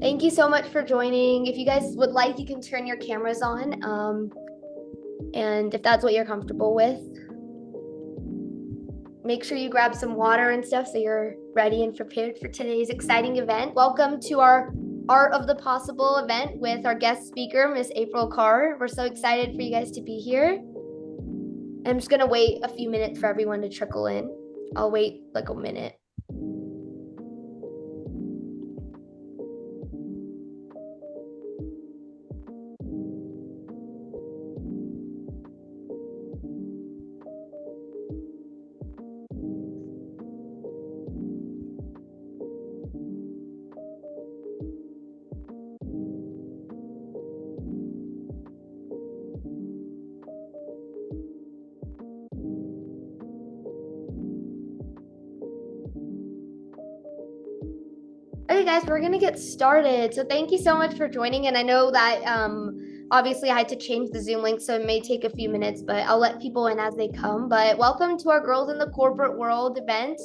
Thank you so much for joining. If you guys would like, you can turn your cameras on, and if that's what you're comfortable with, make sure you grab some water and stuff so you're ready and prepared for today's exciting event. Welcome to our Art of the Possible event with our guest speaker, Miss April Carr. We're so excited for you guys to be here. I'm just gonna wait a few minutes for everyone to trickle in. I'll wait like a minute. Okay, guys, we're gonna get started. So thank you so much for joining. And I know that obviously I had to change the Zoom link, so it may take a few minutes, but I'll let people in as they come. But welcome to our Girls in the Corporate World event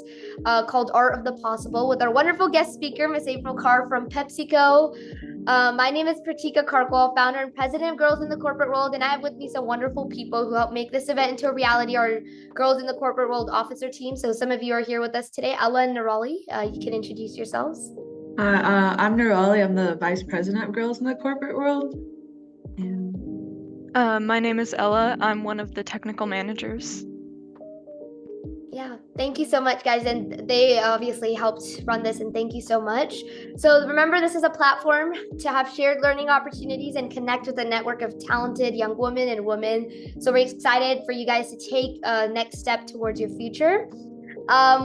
called Art of the Possible with our wonderful guest speaker, Miss April Carr from PepsiCo. My name is Pratika Karkwal, founder and president of Girls in the Corporate World, and I have with me some wonderful people who help make this event into a reality. Our Girls in the Corporate World officer team. So some of you are here with us today. Ella and Nirali, you can introduce yourselves. I'm Nurali. I'm the vice president of Girls in the Corporate World. And My name is Ella. I'm one of the technical managers. Yeah, thank you so much, guys. And they obviously helped run this, and thank you so much. So remember, this is a platform to have shared learning opportunities and connect with a network of talented young women and women. So we're excited for you guys to take a next step towards your future.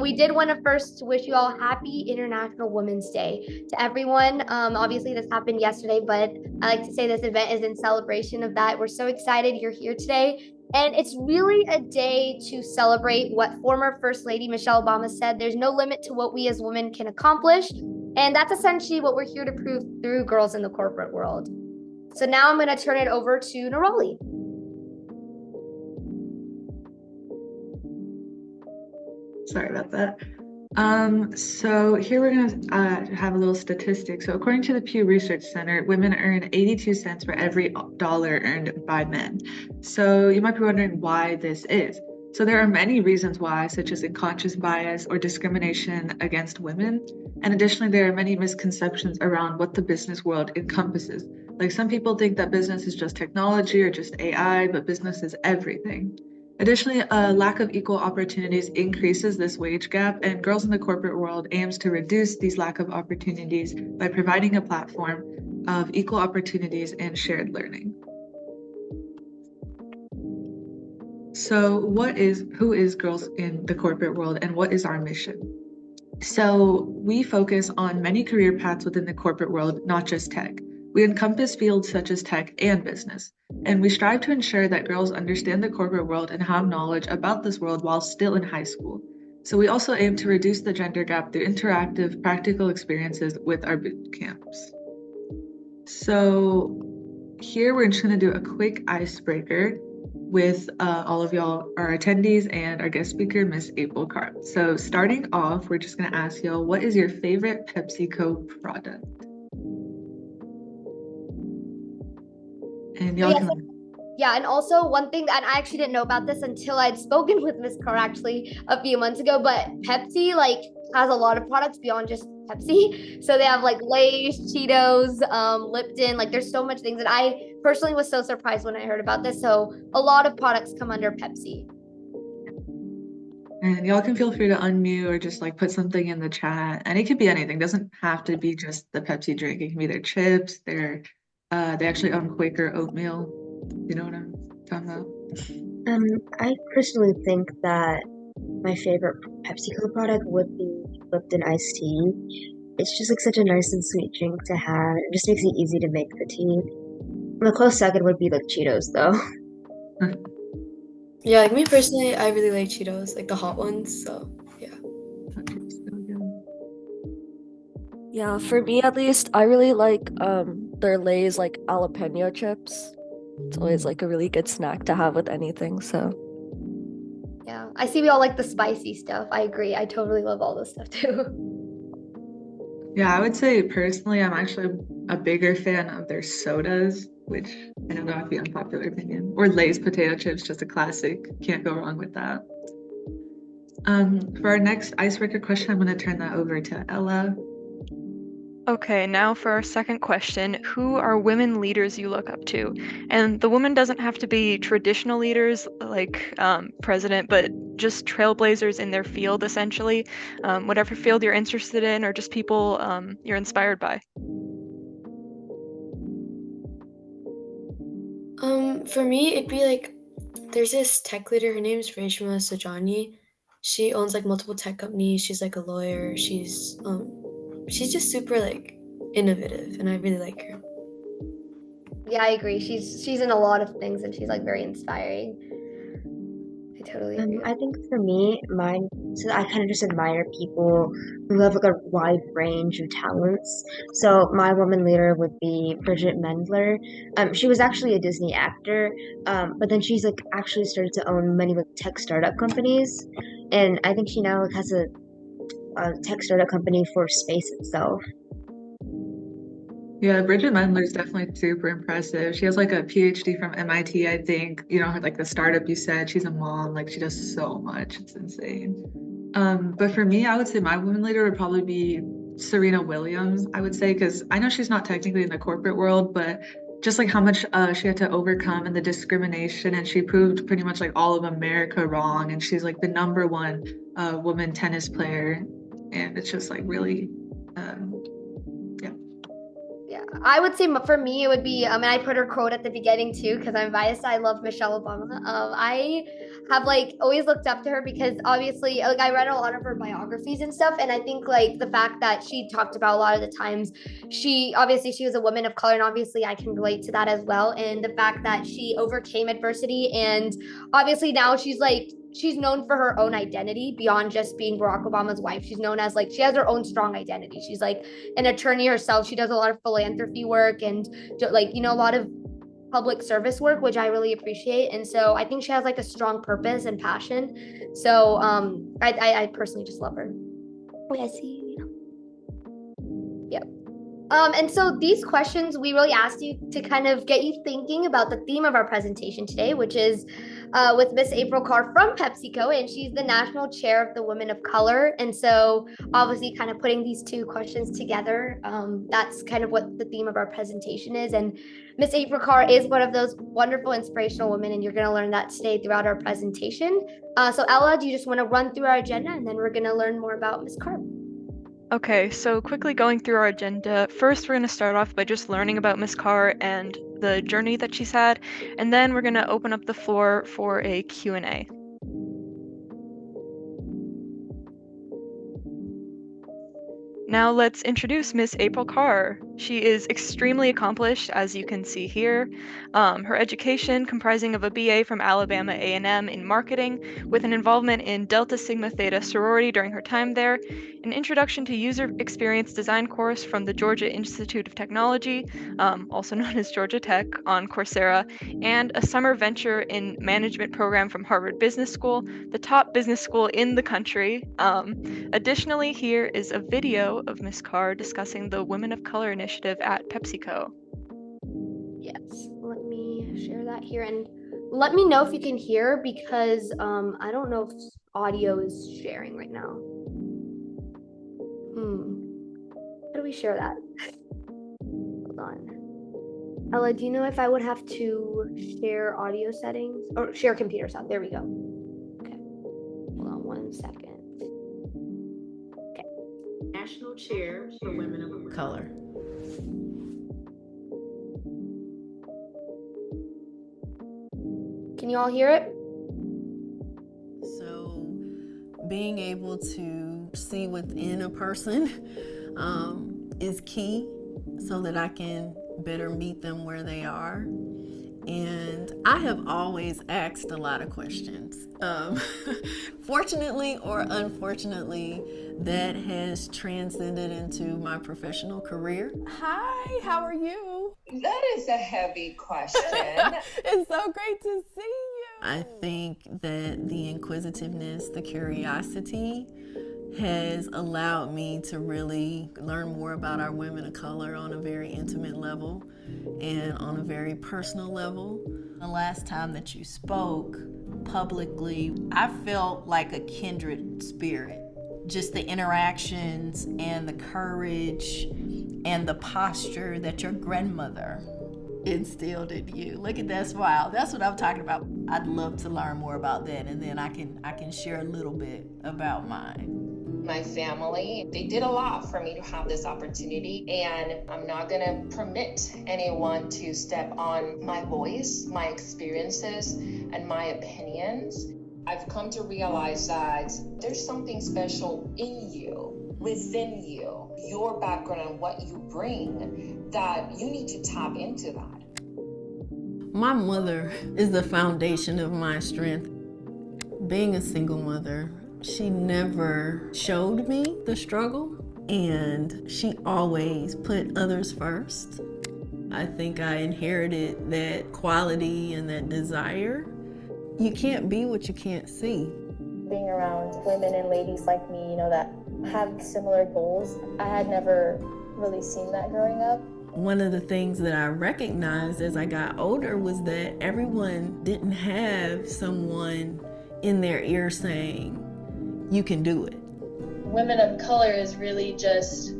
We did want to first wish you all happy International Women's Day to everyone. Obviously, this happened yesterday, but I like to say this event is in celebration of that. We're so excited you're here today. And it's really a day to celebrate what former First Lady Michelle Obama said: there's no limit to what we as women can accomplish. And that's essentially what we're here to prove through Girls in the Corporate World. So now I'm going to turn it over to Nirali. sorry about that. So here we're going to have a little statistic. So according to the Pew Research Center, women earn 82 cents for every dollar earned by men. So you might be wondering why this is. So there are many reasons why, such as unconscious bias or discrimination against women. And additionally, there are many misconceptions around what the business world encompasses. Like some people think that business is just technology or just AI, but business is everything. Additionally, a lack of equal opportunities increases this wage gap, and Girls in the Corporate World aims to reduce these lack of opportunities by providing a platform of equal opportunities and shared learning. So who is Girls in the Corporate World, and what is our mission? So we focus on many career paths within the corporate world, not just tech. We encompass fields such as tech and business, and we strive to ensure that girls understand the corporate world and have knowledge about this world while still in high school. So we also aim to reduce the gender gap through interactive, practical experiences with our boot camps. So here we're just going to do a quick icebreaker with all of y'all, our attendees, and our guest speaker, Miss April Carr. So starting off, we're just going to ask y'all, what is your favorite PepsiCo product? And y'all can. Yeah, and also one thing that I actually didn't know about this until I'd spoken with Miss Carr actually a few months ago, but Pepsi has a lot of products beyond just Pepsi. So they have like Lay's, Cheetos, Lipton, like there's so much things that I personally was so surprised when I heard about this. So a lot of products come under Pepsi. And y'all can feel free to unmute or just like put something in the chat. And it could be anything. It doesn't have to be just the Pepsi drink. It can be their chips, they actually own Quaker oatmeal. You know what I'm talking about? I personally think that my favorite PepsiCo product would be Lipton iced tea. It's just like such a nice and sweet drink to have. It just makes it easy to make the tea. And a close second would be like Cheetos though. Yeah, like me personally, I really like Cheetos, like the hot ones. So yeah. Yeah, for me at least, I really like their Lay's like jalapeno chips. It's always like a really good snack to have with anything. So Yeah, I see we all like the spicy stuff. I agree. I totally love all this stuff too. Yeah, I would say personally, I'm actually a bigger fan of their sodas, which I don't know if the unpopular opinion, or Lay's potato chips, just a classic. Can't go wrong with that. For our next icebreaker question, I'm going to turn that over to Ella. Okay, now for our second question, who are women leaders you look up to? And the woman doesn't have to be traditional leaders like president, but just trailblazers in their field, essentially. Whatever field you're interested in, or just people you're inspired by. For me, it'd be like there's this tech leader. Her name's Reshma Sajani. She owns like multiple tech companies. She's like a lawyer. She's just super like innovative, and I really like her. Yeah, I agree. She's in a lot of things and she's like very inspiring. I totally agree. I think for me, so I kind of just admire people who have like a wide range of talents. So my woman leader would be Bridget Mendler. She was actually a Disney actor, but then she's like actually started to own many like tech startup companies, and I think she now like has a tech startup company for space itself. Yeah, Bridget Mendler is definitely super impressive. She has like a PhD from MIT, I think. You know, like the startup you said, she's a mom, like she does so much. It's insane. But for me, I would say my woman leader would probably be Serena Williams, I would say, because I know she's not technically in the corporate world, but just like how much she had to overcome and the discrimination, and she proved pretty much like all of America wrong. And she's like the number one woman tennis player. And it's just like really, um, yeah. Yeah, I would say for me it would be and I put her quote at the beginning too because I'm biased. I love Michelle Obama. I have like always looked up to her because obviously like I read a lot of her biographies and stuff, and I think like the fact that she talked about a lot of the times she was a woman of color, and obviously I can relate to that as well, and the fact that she overcame adversity, and obviously now she's known for her own identity beyond just being Barack Obama's wife. She's known as like she has her own strong identity. She's like an attorney herself. She does a lot of philanthropy work and like, a lot of public service work, which I really appreciate. And so I think she has like a strong purpose and passion. So I personally just love her. Wait, I see. Yep. And so these questions we really asked you to kind of get you thinking about the theme of our presentation today, which is with Miss April Carr from PepsiCo, and she's the national chair of the Women of Color. And so obviously kind of putting these two questions together, that's kind of what the theme of our presentation is. And Miss April Carr is one of those wonderful, inspirational women, and you're going to learn that today throughout our presentation. So Ella, do you just want to run through our agenda, and then we're going to learn more about Miss Carr? Okay, so quickly going through our agenda. First, we're going to start off by just learning about Miss Carr and the journey that she's had, and then we're going to open up the floor for a Q&A. Now let's introduce Miss April Carr. She is extremely accomplished, as you can see here. Her education comprising of a BA from Alabama A&M in marketing, with an involvement in Delta Sigma Theta sorority during her time there, an introduction to user experience design course from the Georgia Institute of Technology, also known as Georgia Tech, on Coursera, and a summer venture in management program from Harvard Business School, the top business school in the country. Additionally, here is a video of Ms. Carr discussing the Women of Color initiative at PepsiCo. Yes, let me share that here, and let me know if you can hear, because I don't know if audio is sharing right now. How do we share that? Hold on. Ella, do you know if I would have to share audio settings or share computer sound? There we go. Okay, hold on 1 second. National Chair for Women of Color. Can you all hear it? So being able to see within a person is key so that I can better meet them where they are. And I have always asked a lot of questions. Fortunately or unfortunately, that has transcended into my professional career. Hi, how are you? That is a heavy question. It's so great to see you. I think that the inquisitiveness, the curiosity has allowed me to really learn more about our women of color on a very intimate level and on a very personal level. The last time that you spoke publicly, I felt like a kindred spirit. Just the interactions and the courage and the posture that your grandmother instilled in you. Look at that smile. That's what I'm talking about. I'd love to learn more about that, and then I can share a little bit about mine. My family, they did a lot for me to have this opportunity, and I'm not gonna permit anyone to step on my voice, my experiences, and my opinions. I've come to realize that there's something special in you, within you, your background and what you bring, that you need to tap into that. My mother is the foundation of my strength. Being a single mother, she never showed me the struggle, and she always put others first. I think I inherited that quality and that desire. You can't be what you can't see. Being around women and ladies like me, that have similar goals, I had never really seen that growing up. One of the things that I recognized as I got older was that everyone didn't have someone in their ear saying, you can do it. Women of color is really just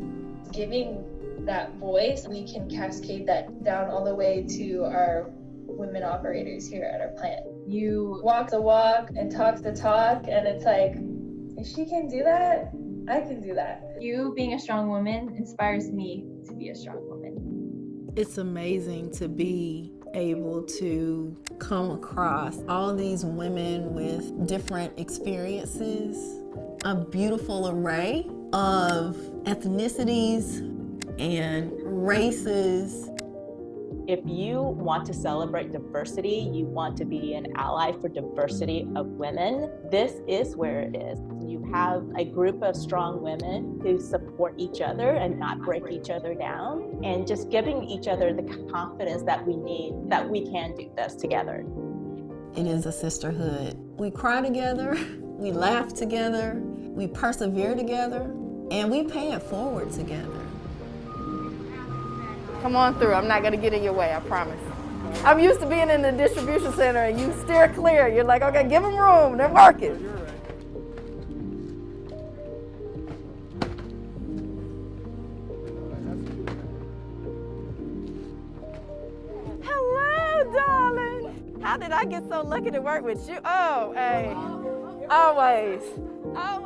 giving that voice. We can cascade that down all the way to our women operators here at our plant. You walk the walk and talk the talk, and it's like, if she can do that, I can do that. You being a strong woman inspires me to be a strong woman. It's amazing to be able to come across all these women with different experiences, a beautiful array of ethnicities and races. If you want to celebrate diversity, you want to be an ally for diversity of women, this is where it is. You have a group of strong women who support each other and not break each other down, and just giving each other the confidence that we need, that we can do this together. It is a sisterhood. We cry together, we laugh together, we persevere together, and we pay it forward together. Come on through. I'm not going to get in your way, I promise. I'm used to being in the distribution center and you steer clear. You're like, okay, give them room. They're working. Hello, darling. How did I get so lucky to work with you? Oh, hey. Always.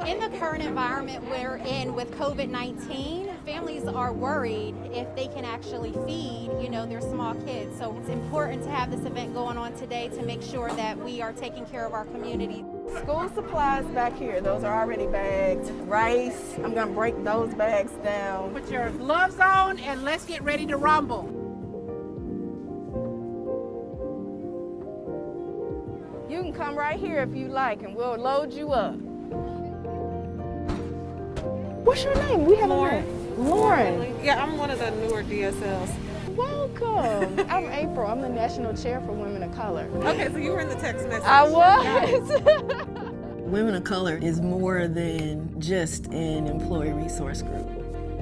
In the current environment we're in with COVID-19, families are worried if they can actually feed, their small kids. So it's important to have this event going on today to make sure that we are taking care of our community. School supplies back here, those are already bagged. Rice, I'm gonna break those bags down. Put your gloves on and let's get ready to rumble. You can come right here if you like and we'll load you up. What's your name? We haven't met. Lauren. Yeah, I'm one of the newer DSLs. Welcome. I'm April. I'm the national chair for Women of Color. Okay, so you were in the text message. I was. Women of Color is more than just an employee resource group.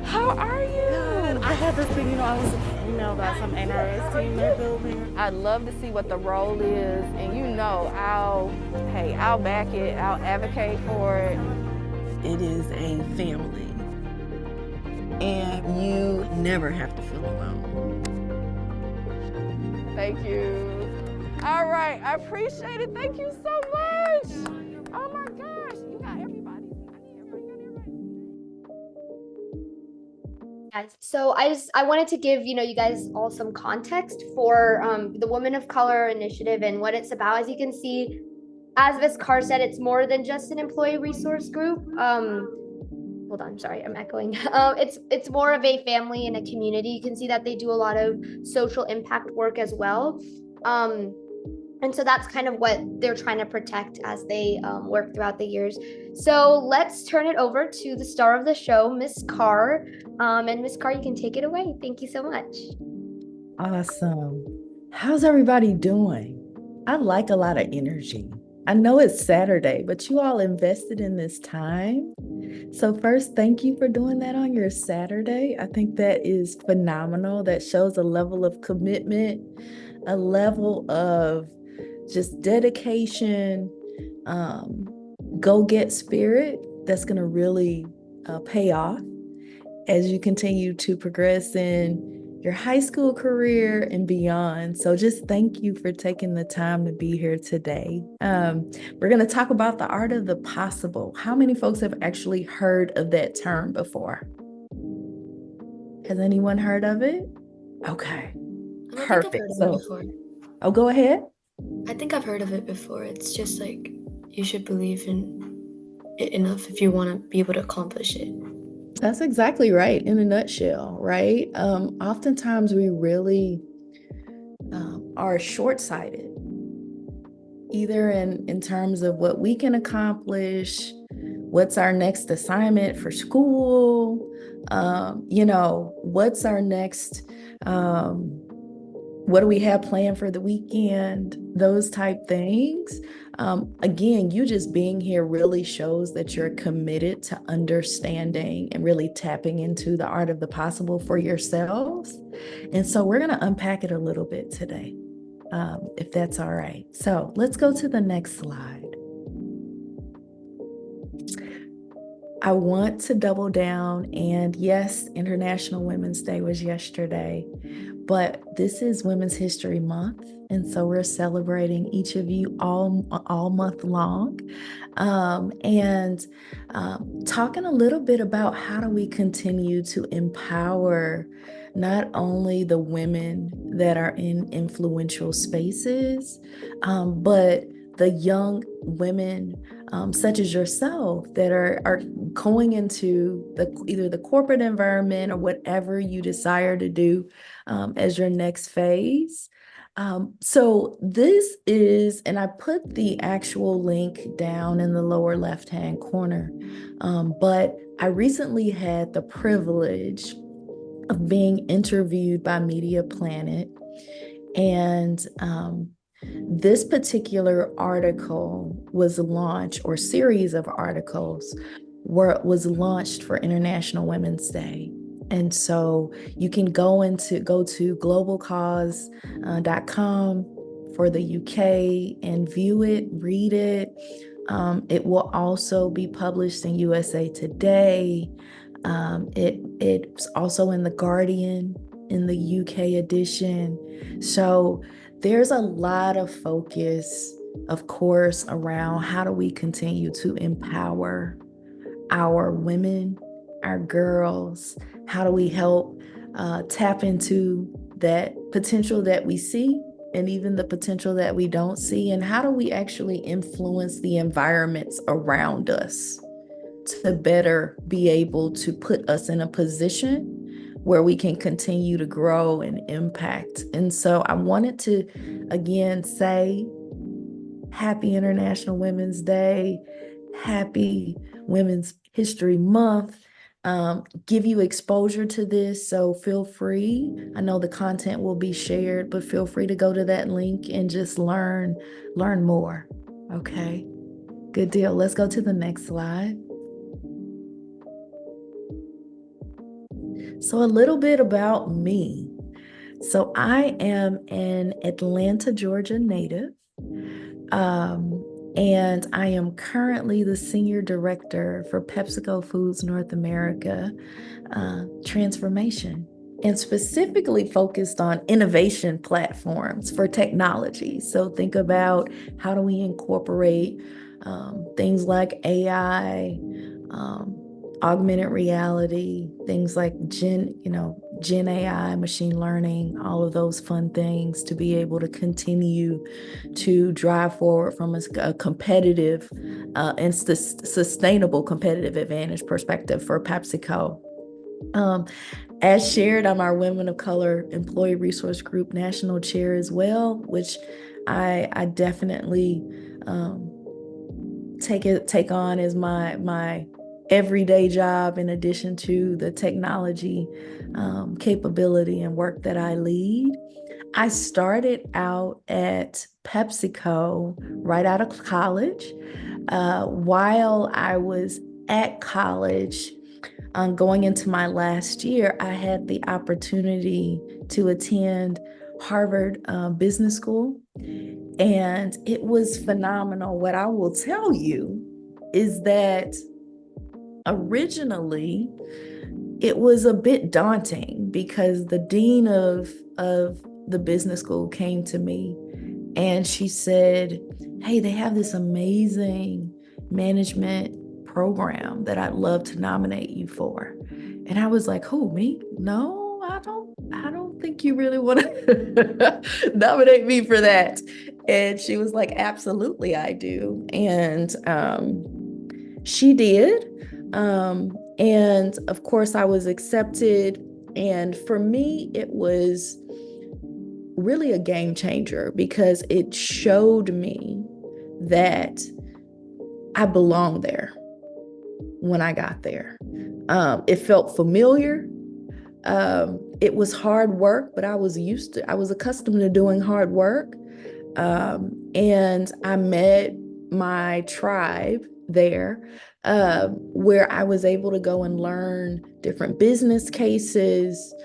How are you? Good. I had this thing, I was emailed about some NRS team they're building. I'd love to see what the role is, and I'll back it. I'll advocate for it. It is a family, and you never have to feel alone. Thank you. All right, I appreciate it. Thank you so much. Oh my gosh, you got everybody. Guys, so I wanted to give you guys all some context for the Women of Color initiative and what it's about. As you can see, as Ms. Carr said, it's more than just an employee resource group. Hold on, sorry, I'm echoing. It's more of a family and a community. You can see that they do a lot of social impact work as well. And so that's kind of what they're trying to protect as they work throughout the years. So let's turn it over to the star of the show, Ms. Carr. And Ms. Carr, you can take it away. Thank you so much. Awesome. How's everybody doing? I like a lot of energy. I know it's Saturday, but you all invested in this time. So first, thank you for doing that on your Saturday. I think that is phenomenal. That shows a level of commitment, a level of just dedication, go get spirit that's going to really pay off as you continue to progress in your high school career and beyond. So just thank you for taking the time to be here today. We're going to talk about the art of the possible. How many folks have actually heard of that term before? Has anyone heard of it? Okay, perfect. Oh, go ahead. I think I've heard of it before. It's just like you should believe in it enough if you want to be able to accomplish it. That's exactly right in a nutshell, right? Oftentimes we really are short-sighted, either in terms of what we can accomplish, what's our next assignment for school, what's our next, what do we have planned for the weekend, those type things. Again, you just being here really shows that you're committed to understanding and really tapping into the art of the possible for yourselves. And so we're going to unpack it a little bit today, if that's all right. So let's go to the next slide. I want to double down, and yes, International Women's Day was yesterday, but this is Women's History Month, and so we're celebrating each of you all month long, and talking a little bit about how do we continue to empower not only the women that are in influential spaces, but the young women such as yourself that are going into either the corporate environment or whatever you desire to do as your next phase. So this is, and I put the actual link down in the lower left-hand corner, but I recently had the privilege of being interviewed by Media Planet, and this particular article was launched, or series of articles was launched for International Women's Day. And so you can go to globalcause.com for the UK and view it, read it. It will also be published in USA Today. It's also in The Guardian in the UK edition. So there's a lot of focus, of course, around how do we continue to empower our women, our girls? How do we help tap into that potential that we see and even the potential that we don't see? And how do we actually influence the environments around us to better be able to put us in a position where we can continue to grow and impact? And so I wanted to, again, say happy International Women's Day, happy Women's History Month, give you exposure to this. So feel free. I know the content will be shared, but feel free to go to that link and just learn more. Okay, good deal. Let's go to the next slide. So a little bit about me. So I am an Atlanta, Georgia native, and I am currently the Senior Director for PepsiCo Foods North America Transformation, and specifically focused on innovation platforms for technology. So think about how do we incorporate things like AI, augmented reality, things like Gen AI, machine learning, all of those fun things to be able to continue to drive forward from a competitive and sustainable competitive advantage perspective for PepsiCo. As shared, I'm our Women of Color Employee Resource Group National Chair as well, which I definitely take on as my everyday job, in addition to the technology capability and work that I lead. I started out at PepsiCo right out of college. While I was at college, going into my last year, I had the opportunity to attend Harvard Business School, and it was phenomenal. What I will tell you is that originally it was a bit daunting because the dean of the business school came to me and she said, "Hey, they have this amazing management program that I'd love to nominate you for." And I was like, "Who, me? No, I don't think you really want to nominate me for that." And she was like, "Absolutely, I do." And she did. And of course, I was accepted. And for me, it was really a game changer because it showed me that I belonged there when I got there. It felt familiar. It was hard work, but I was accustomed to doing hard work. And I met my tribe there, where I was able to go and learn different business cases,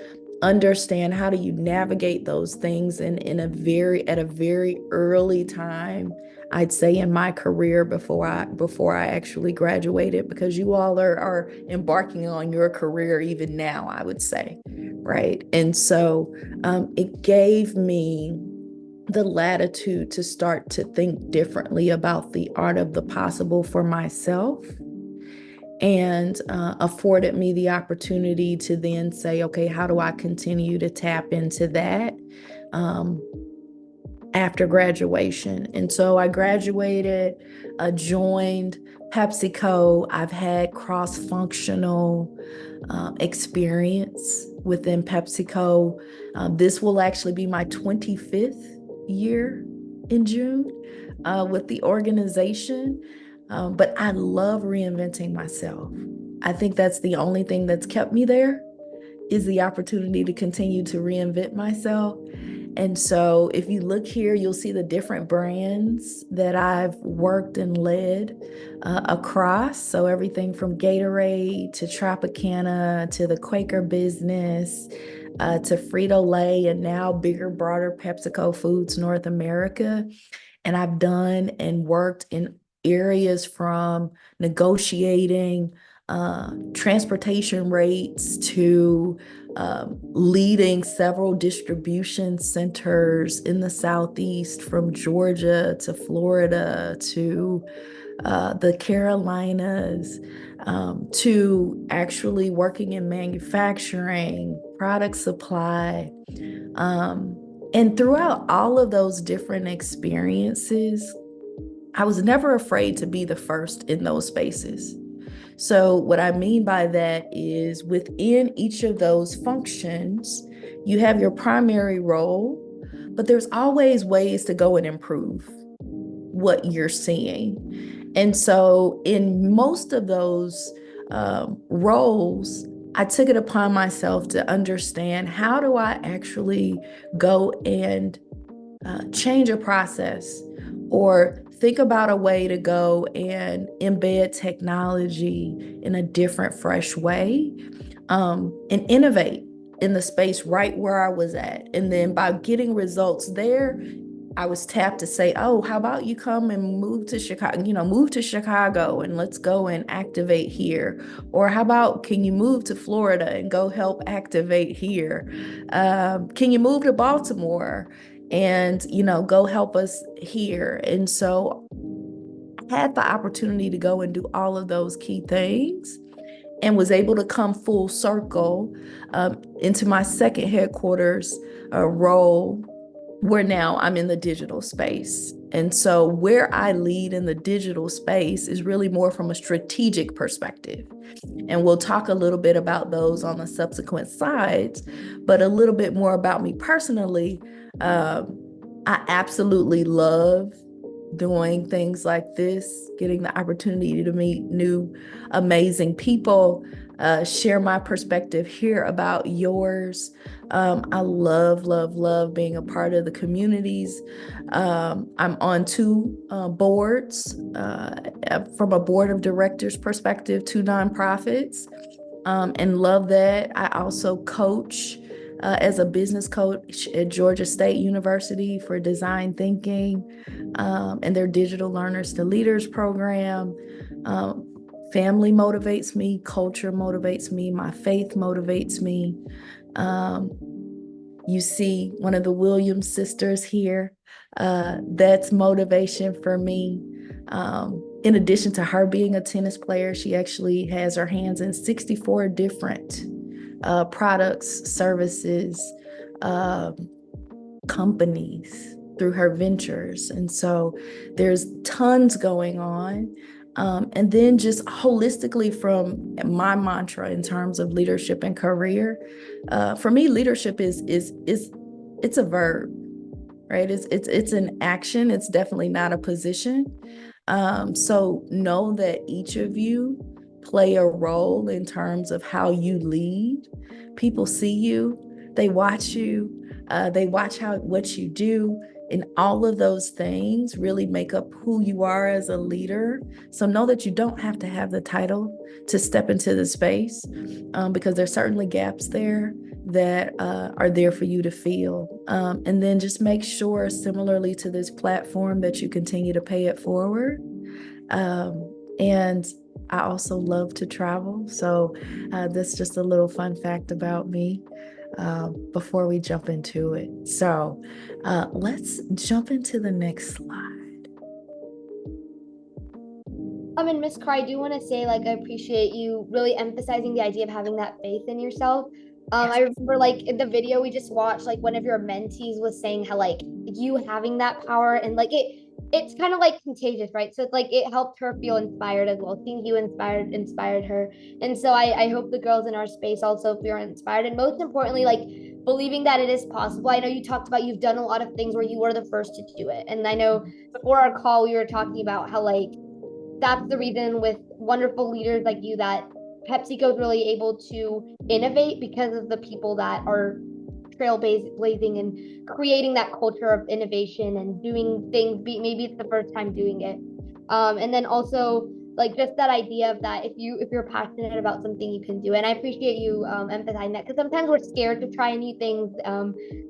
understand how do you navigate those things at a very early time, I'd say, in my career before I actually graduated, because you all are embarking on your career even now, I would say, right? And so it gave me the latitude to start to think differently about the art of the possible for myself, and afforded me the opportunity to then say, okay, how do I continue to tap into that after graduation? And so I graduated, joined PepsiCo. I've had cross-functional experience within PepsiCo. This will actually be my 25th year in June with the organization. But I love reinventing myself. I think that's the only thing that's kept me there, is the opportunity to continue to reinvent myself. And so if you look here, you'll see the different brands that I've worked and led across. So everything from Gatorade to Tropicana to the Quaker business to Frito-Lay, and now bigger, broader PepsiCo Foods North America. And I've done and worked in areas from negotiating transportation rates to leading several distribution centers in the Southeast, from Georgia to Florida to the Carolinas, to actually working in manufacturing, product supply. And throughout all of those different experiences, I was never afraid to be the first in those spaces. So what I mean by that is, within each of those functions, you have your primary role, but there's always ways to go and improve what you're seeing. And so in most of those roles, I took it upon myself to understand, how do I actually go and change a process, or think about a way to go and embed technology in a different, fresh way, and innovate in the space right where I was at. And then by getting results there, I was tapped to say, "Oh, how about you come and move to Chicago and let's go and activate here." Or how about, can you move to Florida and go help activate here? Can you move to Baltimore and, go help us here? And so I had the opportunity to go and do all of those key things, and was able to come full circle into my second headquarters role, where now I'm in the digital space. And so where I lead in the digital space is really more from a strategic perspective. And we'll talk a little bit about those on the subsequent slides, but a little bit more about me personally. I absolutely love doing things like this, getting the opportunity to meet new amazing people. share my perspective, hear about yours. I love being a part of the communities. I'm on two boards from a board of directors perspective, two nonprofits, and love that. I also coach as a business coach at Georgia State University for design thinking and their Digital Learners to Leaders program. Family motivates me, culture motivates me, my faith motivates me. You see one of the Williams sisters here. That's motivation for me. In addition to her being a tennis player, she actually has her hands in 64 different products, services, companies through her ventures. And so there's tons going on. And then just holistically from my mantra in terms of leadership and career, for me, leadership is it's a verb, right? It's an action. It's definitely not a position. So know that each of you play a role in terms of how you lead. People see you, they watch you, they watch what you do, and all of those things really make up who you are as a leader. So know that you don't have to have the title to step into the space, because there's certainly gaps there that are there for you to fill. And then just make sure, similarly to this platform, that you continue to pay it forward. And I also love to travel. So that's just a little fun fact about me before we jump into it. So let's jump into the next slide. And Miss Carr, I do want to say, like, I appreciate you really emphasizing the idea of having that faith in yourself. I remember, like, in the video we just watched, like, one of your mentees was saying how, like, you having that power and, like, it's kind of like contagious, right? So it's like it helped her feel inspired as well. Seeing you inspired her. And so I hope the girls in our space also feel inspired. And most importantly, like, believing that it is possible. I know you talked about you've done a lot of things where you were the first to do it. And I know before our call, we were talking about how, like, that's the reason with wonderful leaders like you that PepsiCo is really able to innovate, because of the people that are trailblazing and creating that culture of innovation and doing things. Maybe it's the first time doing it. And then also, like, just that idea of that if you're passionate about something, you can do it. And I appreciate you emphasizing that, because sometimes we're scared to try new things.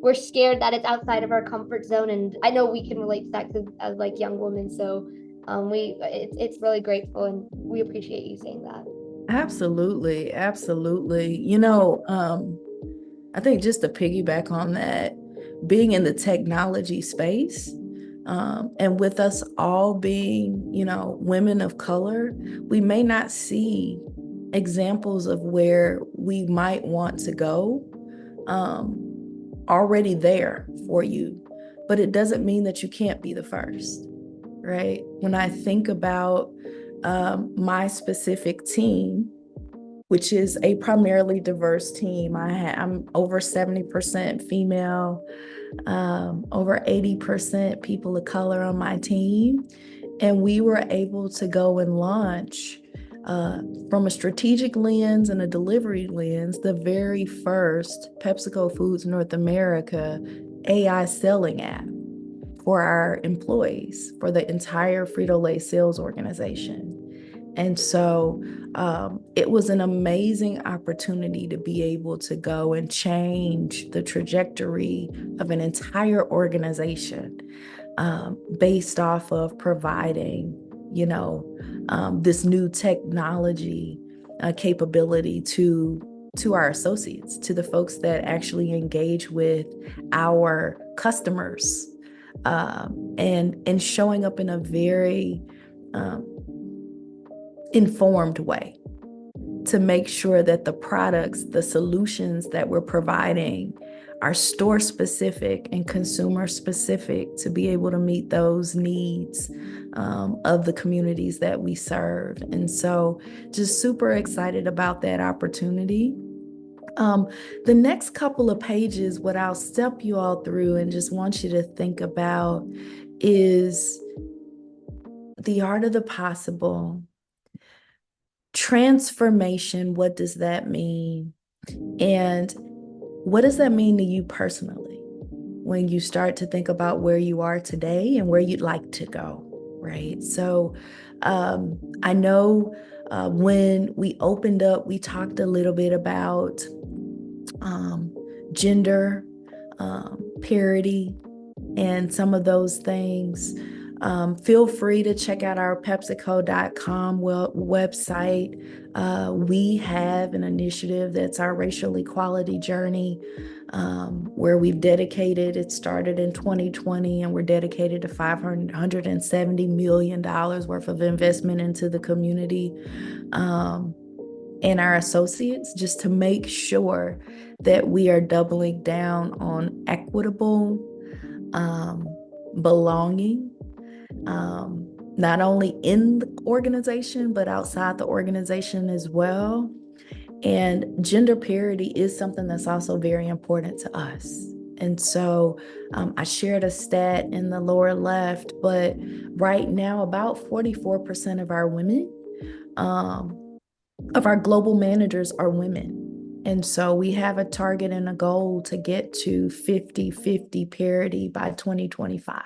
We're scared that it's outside of our comfort zone, and I know we can relate to that as like young women. So it's really grateful, and we appreciate you saying that. Absolutely. I think just to piggyback on that, being in the technology space, and with us all being, women of color, we may not see examples of where we might want to go already there for you, but it doesn't mean that you can't be the first, right? When I think about my specific team, which is a primarily diverse team. I'm over 70% female, over 80% people of color on my team. And we were able to go and launch from a strategic lens and a delivery lens, the very first PepsiCo Foods North America AI selling app for our employees, for the entire Frito-Lay sales organization. And so it was an amazing opportunity to be able to go and change the trajectory of an entire organization based off of providing, this new technology capability to our associates, to the folks that actually engage with our customers, and showing up in a very informed way to make sure that the products, the solutions that we're providing are store specific and consumer specific to be able to meet those needs of the communities that we serve. And so just super excited about that opportunity. The next couple of pages, what I'll step you all through and just want you to think about is the art of the possible, transformation, what does that mean? And what does that mean to you personally when you start to think about where you are today and where you'd like to go, right? So I know when we opened up, we talked a little bit about gender parity and some of those things. Feel free to check out our PepsiCo.com website. We have an initiative that's our racial equality journey, where we've dedicated, it started in 2020, and we're dedicated to $570 million worth of investment into the community and our associates, just to make sure that we are doubling down on equitable belonging, not only in the organization, but outside the organization as well. And gender parity is something that's also very important to us. And so I shared a stat in the lower left, but right now about 44% of our women, of our global managers are women. And so we have a target and a goal to get to 50-50 parity by 2025.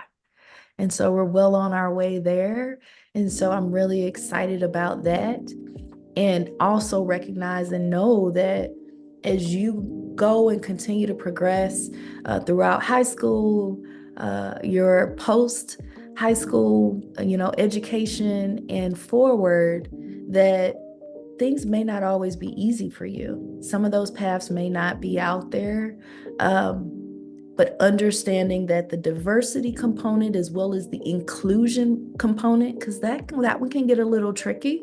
And so we're well on our way there. And so I'm really excited about that. And also recognize and know that as you go and continue to progress throughout high school, your post high school, education and forward, that things may not always be easy for you. Some of those paths may not be out there, but understanding that the diversity component as well as the inclusion component, because that one can get a little tricky,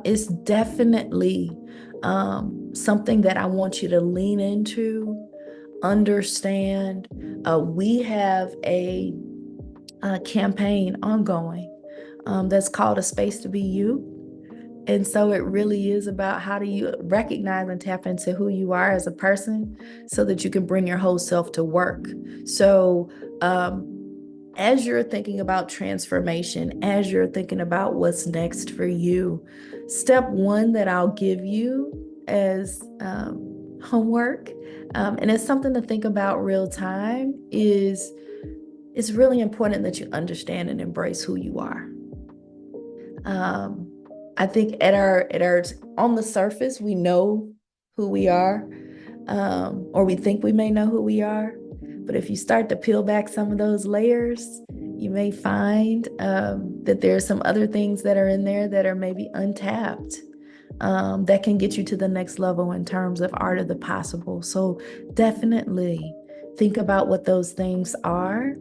is definitely something that I want you to lean into, understand. We have a campaign ongoing that's called A Space to Be You. And so it really is about how do you recognize and tap into who you are as a person so that you can bring your whole self to work. So as you're thinking about transformation, as you're thinking about what's next for you, step one that I'll give you as homework, and it's something to think about real time, is it's really important that you understand and embrace who you are. I think at our on the surface, we know who we are, or we think we may know who we are. But if you start to peel back some of those layers, you may find that there are some other things that are in there that are maybe untapped, that can get you to the next level in terms of art of the possible. So definitely think about what those things are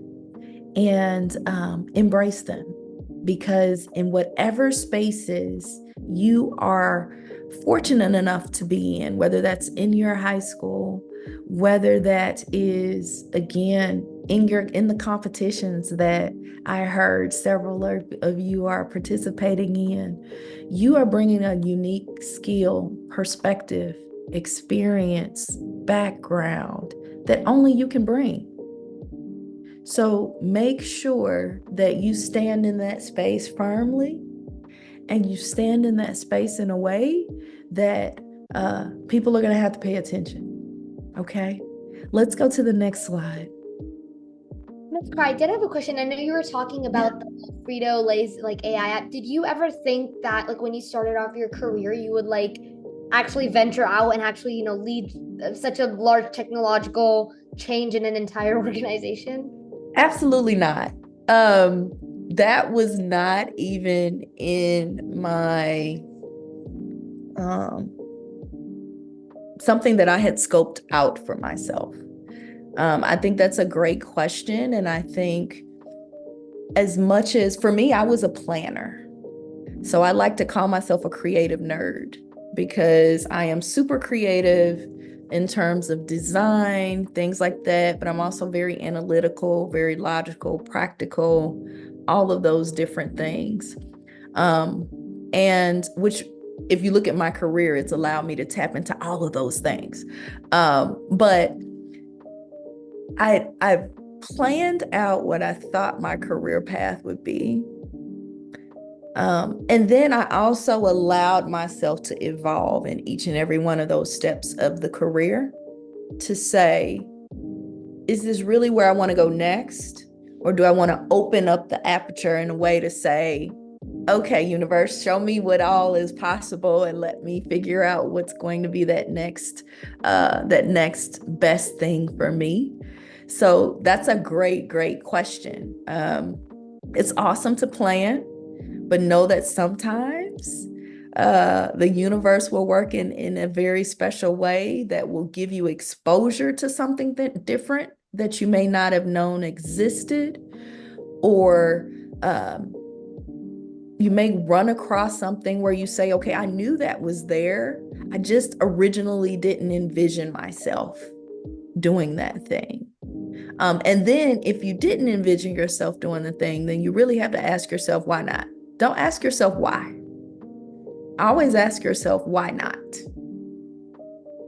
and embrace them. Because in whatever spaces you are fortunate enough to be in, whether that's in your high school, whether that is, again, in the competitions that I heard several of you are participating in, you are bringing a unique skill, perspective, experience, background that only you can bring. So make sure that you stand in that space firmly, and you stand in that space in a way that people are going to have to pay attention. Okay, let's go to the next slide. Ms. Carr, I did have a question. I know you were talking about the Frito-Lay's AI app. Did you ever think that when you started off your career, you would actually venture out and actually lead such a large technological change in an entire organization? Absolutely not. That was not even in my something that I had scoped out for myself. I think that's a great question. And I think as much as for me, I was a planner. So I like to call myself a creative nerd because I am super creative in terms of design, things like that. But I'm also very analytical, very logical, practical, all of those different things. And which, if you look at my career, it's allowed me to tap into all of those things. But I planned out what I thought my career path would be. And then I also allowed myself to evolve in each and every one of those steps of the career to say, is this really where I want to go next? Or do I want to open up the aperture in a way to say, okay, universe, show me what all is possible and let me figure out what's going to be that next best thing for me. So that's a great, great question. It's awesome to plan, but know that sometimes the universe will work in a very special way that will give you exposure to something different that you may not have known existed, or you may run across something where you say, okay, I knew that was there. I just originally didn't envision myself doing that thing. And then if you didn't envision yourself doing the thing, then you really have to ask yourself, why not? Don't ask yourself why. Always ask yourself, why not?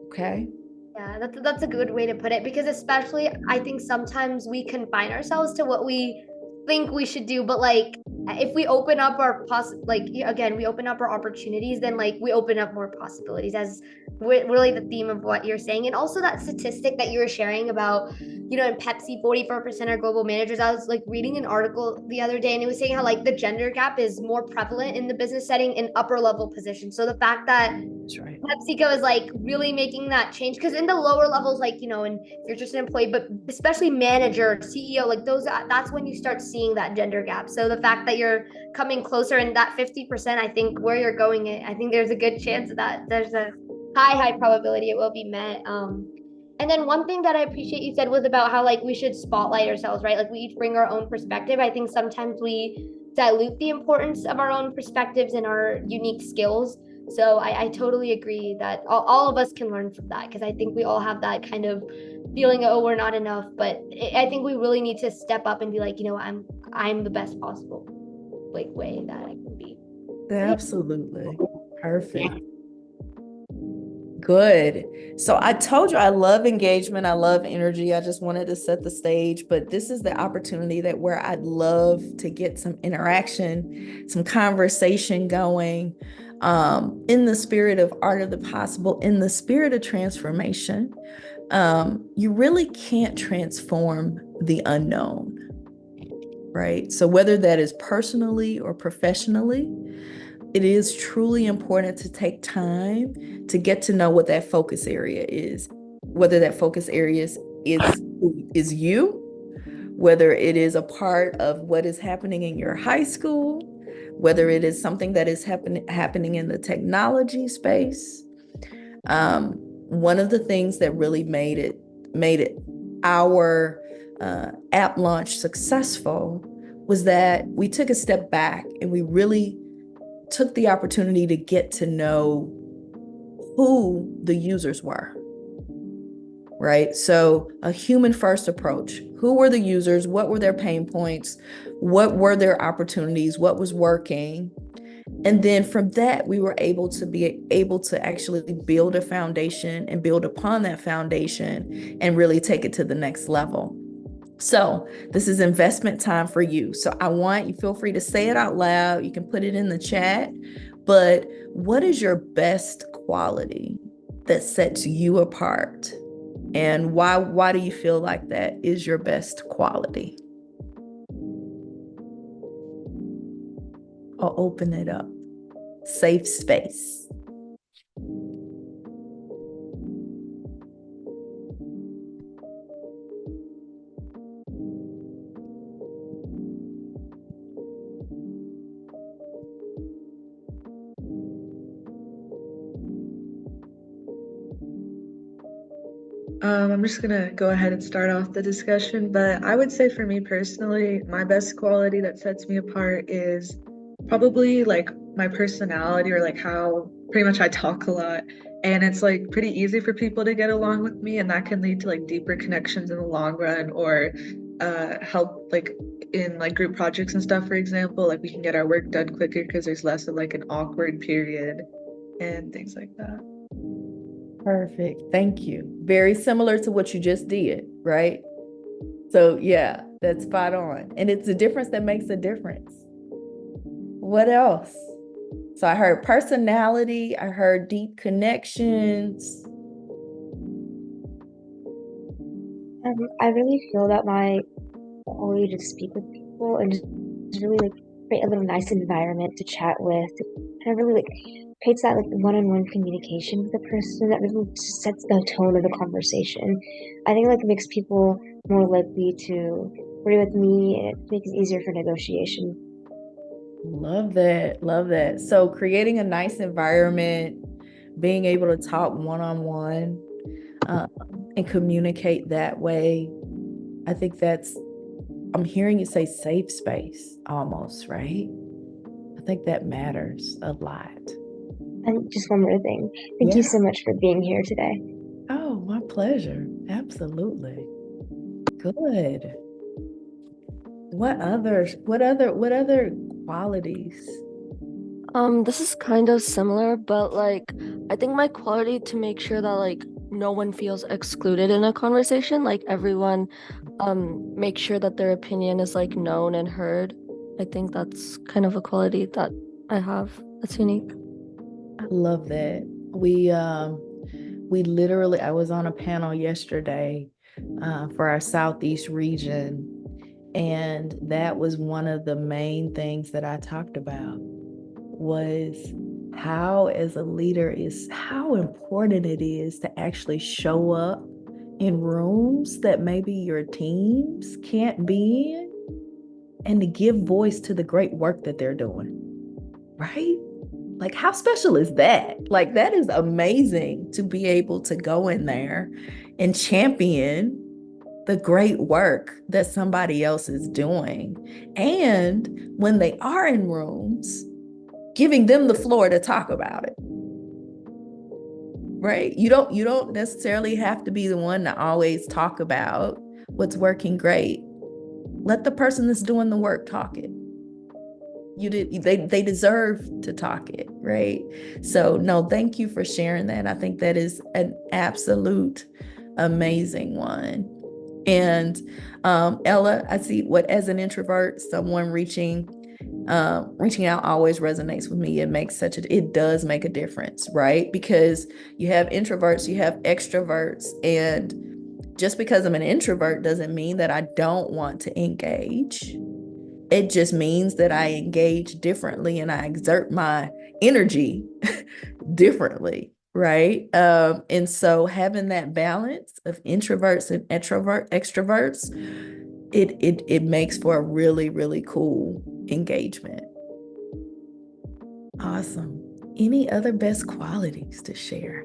Okay. Yeah, that's a good way to put it, because especially I think sometimes we confine ourselves to what we think we should do, but like if we open up our we open up our opportunities, then like we open up more possibilities, as really the theme of what you're saying. And also that statistic that you were sharing about, in Pepsi 44% are global managers. I was like reading an article the other day, and it was saying how like the gender gap is more prevalent in the business setting in upper level positions. So the fact that that's right, PepsiCo is like really making that change, because in the lower levels, like, and if you're just an employee, but especially manager, CEO, like that's when you start seeing that gender gap. So the fact that you're coming closer, and that 50%, I think where you're going, I think there's a good chance that there's a high probability it will be met. And then one thing that I appreciate you said was about how like we should spotlight ourselves, right? Like we each bring our own perspective. I think sometimes we dilute the importance of our own perspectives and our unique skills. So I totally agree that all of us can learn from that, because I think we all have that kind of feeling of, oh, we're not enough. But I think we really need to step up and be like, I'm the best possible way that I can be. Absolutely. Perfect. Good. So I told you I love engagement. I love energy. I just wanted to set the stage, but this is the opportunity where I'd love to get some interaction, some conversation going, in the spirit of art of the possible, in the spirit of transformation. You really can't transform the unknown, right? So whether that is personally or professionally, it is truly important to take time to get to know what that focus area is, whether that focus area is you, whether it is a part of what is happening in your high school, whether it is something that is happening in the technology space. One of the things that really made it our app launch successful was that we took a step back and we really took the opportunity to get to know who the users were, right? So a human first approach. Who were the users? What were their pain points? What were their opportunities? What was working? And then from that, we were able to actually build a foundation and build upon that foundation and really take it to the next level. So this is investment time for you. So I want you, feel free to say it out loud. You can put it in the chat, but what is your best quality that sets you apart? And why do you feel like that is your best quality? I'll open it up. Safe space. I'm just gonna go ahead and start off the discussion, but I would say for me personally, my best quality that sets me apart is probably like my personality, or like how pretty much I talk a lot, and it's like pretty easy for people to get along with me, and that can lead to like deeper connections in the long run, or help like in like group projects and stuff. For example, like we can get our work done quicker because there's less of like an awkward period and things like that. Perfect. Thank you. Very similar to what you just did, right? So yeah, that's spot on. And it's a difference that makes a difference. What else? So I heard personality, I heard deep connections. I really feel that my ability to speak with people and just really like create a little nice environment to chat with, kind of really like creates that like one-on-one communication with the person that really just sets the tone of the conversation. I think like it makes people more likely to agree with me, and it makes it easier for negotiation. Love that. Love that. So creating a nice environment, being able to talk one-on-one, and communicate that way. I think I'm hearing you say safe space almost, right? I think that matters a lot. And just one more thing. Thank you so much for being here today. Oh, my pleasure. Absolutely. Good. What other qualities? This is kind of similar, but like I think my quality to make sure that like no one feels excluded in a conversation, like everyone make sure that their opinion is like known and heard. I think that's kind of a quality that I have that's unique. I love that. We literally, I was on a panel yesterday for our Southeast region, and that was one of the main things that I talked about was how as a leader is how important it is to actually show up in rooms that maybe your teams can't be in and to give voice to the great work that they're doing, right? Like, how special is that? Like, that is amazing to be able to go in there and champion the great work that somebody else is doing. And when they are in rooms, giving them the floor to talk about it. Right? You don't necessarily have to be the one to always talk about what's working great. Let the person that's doing the work talk it. They deserve to talk it, right? So no, thank you for sharing that. I think that is an absolute amazing one. And Ella, I see what as an introvert, someone reaching out always resonates with me. It does make a difference, right? Because you have introverts, you have extroverts, and just because I'm an introvert doesn't mean that I don't want to engage. It just means that I engage differently and I exert my energy differently, right? And so having that balance of introverts and extroverts, it makes for a really, really cool engagement. Awesome. Any other best qualities to share?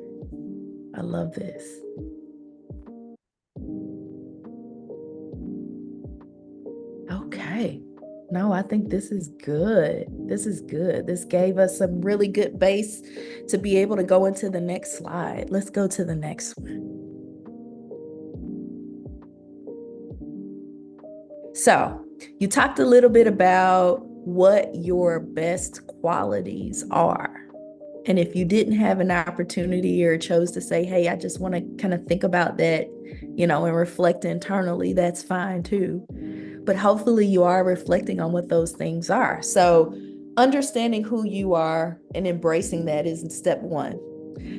I love this. Okay. No, I think this is good. This is good. This gave us some really good base to be able to go into the next slide. Let's go to the next one. So you talked a little bit about what your best qualities are. And if you didn't have an opportunity or chose to say, hey, I just want to kind of think about that, and reflect internally, that's fine too. But hopefully you are reflecting on what those things are. So understanding who you are and embracing that is step one.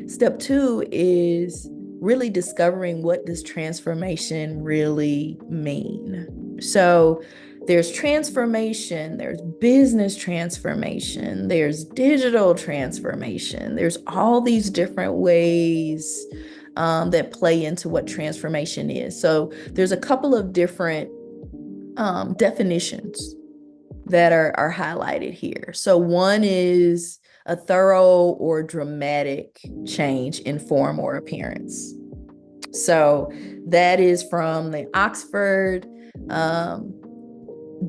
Step two is really discovering what does transformation really mean. So there's transformation, there's business transformation, there's digital transformation. There's all these different ways that play into what transformation is. So there's a couple of different definitions that are highlighted here. So one is a thorough or dramatic change in form or appearance. So that is from the Oxford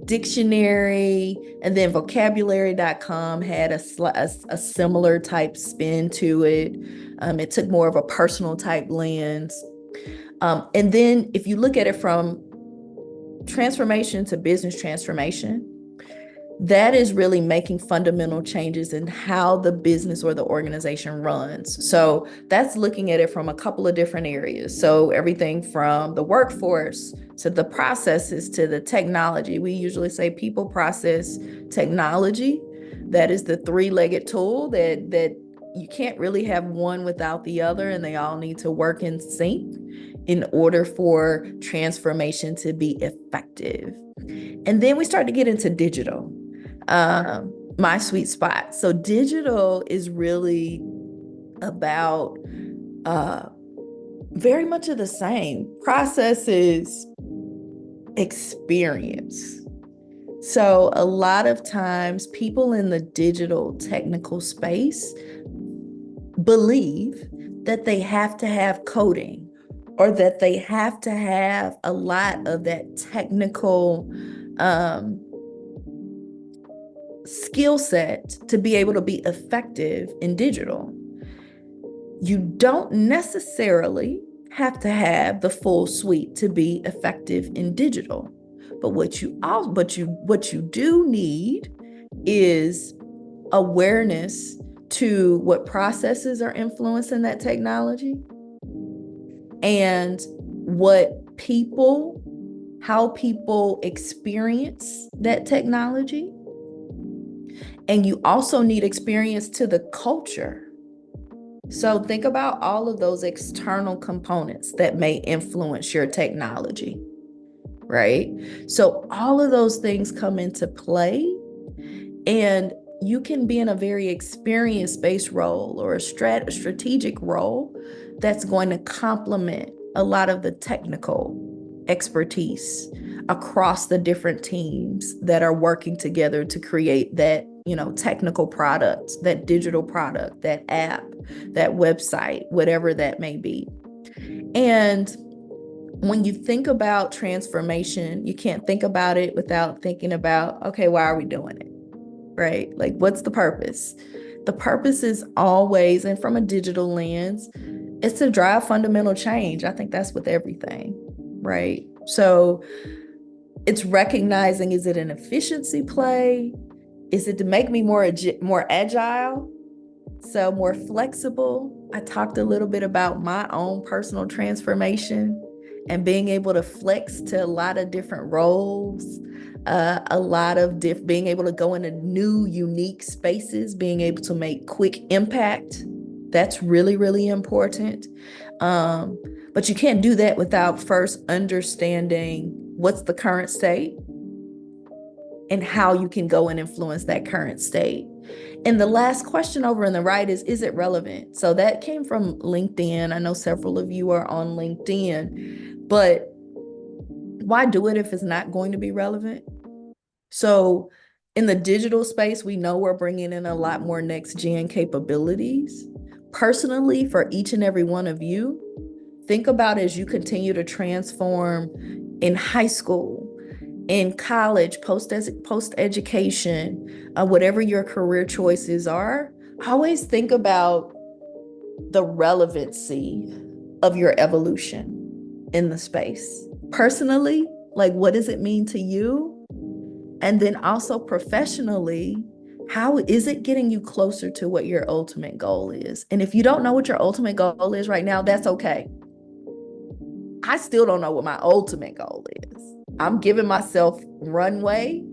Dictionary, and then vocabulary.com had a similar type spin to it. It took more of a personal type lens. And then if you look at it from transformation to business transformation, that is really making fundamental changes in how the business or the organization runs. So that's looking at it from a couple of different areas. So everything from the workforce to the processes to the technology. We usually say people, process, technology, That is the three-legged tool that you can't really have one without the other, and they all need to work in sync in order for transformation to be effective. And then we start to get into digital, my sweet spot. So digital is really about very much of the same processes, experience. So a lot of times people in the digital technical space believe that they have to have coding or that they have to have a lot of that technical skill set to be able to be effective in digital. You don't necessarily have to have the full suite to be effective in digital. But what you do need is awareness to what processes are influencing that technology and how people experience that technology. And you also need experience to the culture. So think about all of those external components that may influence your technology, right? So all of those things come into play, and you can be in a very experience-based role or a strategic role that's going to complement a lot of the technical expertise across the different teams that are working together to create that, technical product, that digital product, that app, that website, whatever that may be. And when you think about transformation, you can't think about it without thinking about, okay, why are we doing it? Right? Like, what's the purpose? The purpose is always, and from a digital lens, it's to drive fundamental change. I think that's with everything, right? So it's recognizing, is it an efficiency play? Is it to make me more agile? So more flexible? I talked a little bit about my own personal transformation and being able to flex to a lot of different roles, being able to go into new, unique spaces, being able to make quick impact. That's really, really important. But you can't do that without first understanding what's the current state and how you can go and influence that current state. And the last question over on the right is it relevant? So that came from LinkedIn. I know several of you are on LinkedIn, but why do it if it's not going to be relevant? So in the digital space, we know we're bringing in a lot more next gen capabilities. Personally, for each and every one of you, think about as you continue to transform in high school, in college, post-education, whatever your career choices are, always think about the relevancy of your evolution in the space. Personally, like, what does it mean to you? And then also professionally, how is it getting you closer to what your ultimate goal is? And if you don't know what your ultimate goal is right now, that's okay. I still don't know what my ultimate goal is. I'm giving myself runway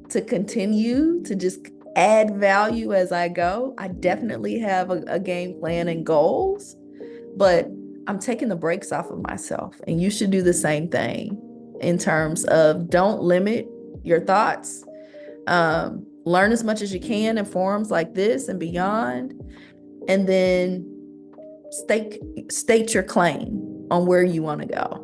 to continue to just add value as I go. I definitely have a game plan and goals, but I'm taking the brakes off of myself. And you should do the same thing in terms of don't limit your thoughts. Learn as much as you can in forums like this and beyond. And then state your claim on where you want to go.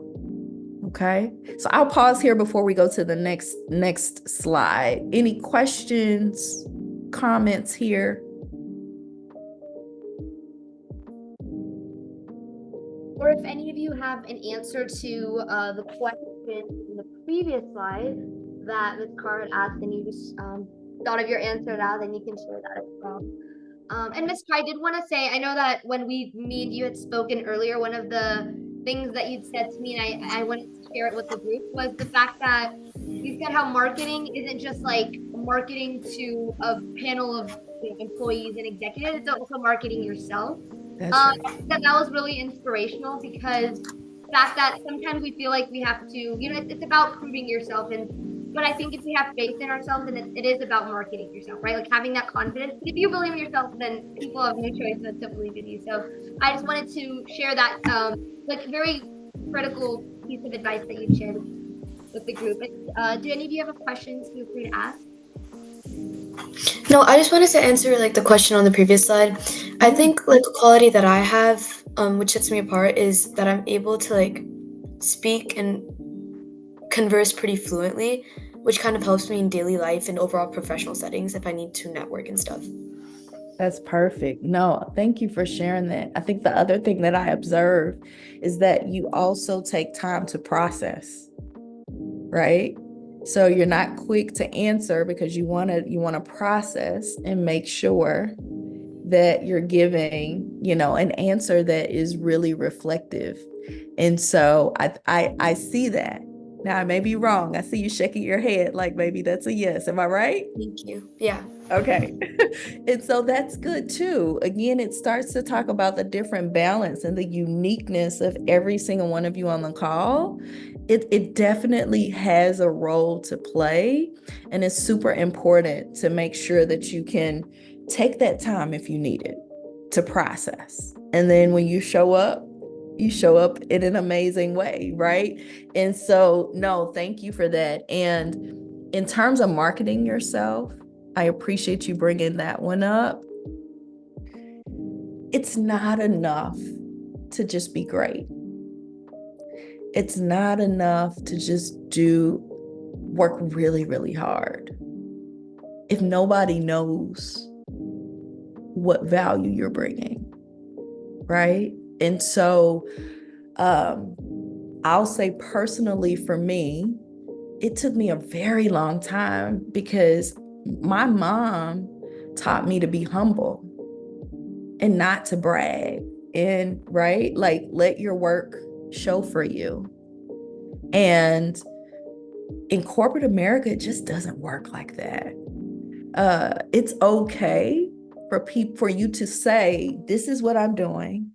Okay, so I'll pause here before we go to the next slide. Any questions, comments here? Or if any of you have an answer to the question in the previous slide that Ms. Carr had asked, and you just thought of your answer now, then you can share that as well. And Ms. Carr, I did want to say, I know that when me and you had spoken earlier, one of the things that you'd said to me, and I wanted to share it with the group, was the fact that you said how marketing isn't just like marketing to a panel of employees and executives, it's also marketing yourself. That's right. That was really inspirational, because the fact that sometimes we feel like we have to, it's about proving yourself, and But I think if we have faith in ourselves, and it is about marketing yourself, right? Like having that confidence. If you believe in yourself, then people have no choice but to believe in you. So I just wanted to share that, like very critical piece of advice that you shared with the group. Do any of you have questions? Feel free to ask. No, I just wanted to answer like the question on the previous slide. I think like a quality that I have, which sets me apart, is that I'm able to like speak and converse pretty fluently, which kind of helps me in daily life and overall professional settings if I need to network and stuff. That's perfect. No, thank you for sharing that. I think the other thing that I observe is that you also take time to process, right? So you're not quick to answer because you want to process and make sure that you're giving, an answer that is really reflective. And so I see that. Now I may be wrong. I see you shaking your head like maybe that's a yes. Am I right? Thank you. Yeah. Okay. And so that's good too. Again, it starts to talk about the different balance and the uniqueness of every single one of you on the call. It definitely has a role to play, and it's super important to make sure that you can take that time if you need it to process. And then when you show up in an amazing way, right? And so, no, thank you for that. And in terms of marketing yourself, I appreciate you bringing that one up. It's not enough to just be great. It's not enough to just work really, really hard. If nobody knows what value you're bringing, right? And so I'll say personally for me, it took me a very long time because my mom taught me to be humble and not to brag, and right, like let your work show for you. And in corporate America, it just doesn't work like that. It's okay for you to say, this is what I'm doing.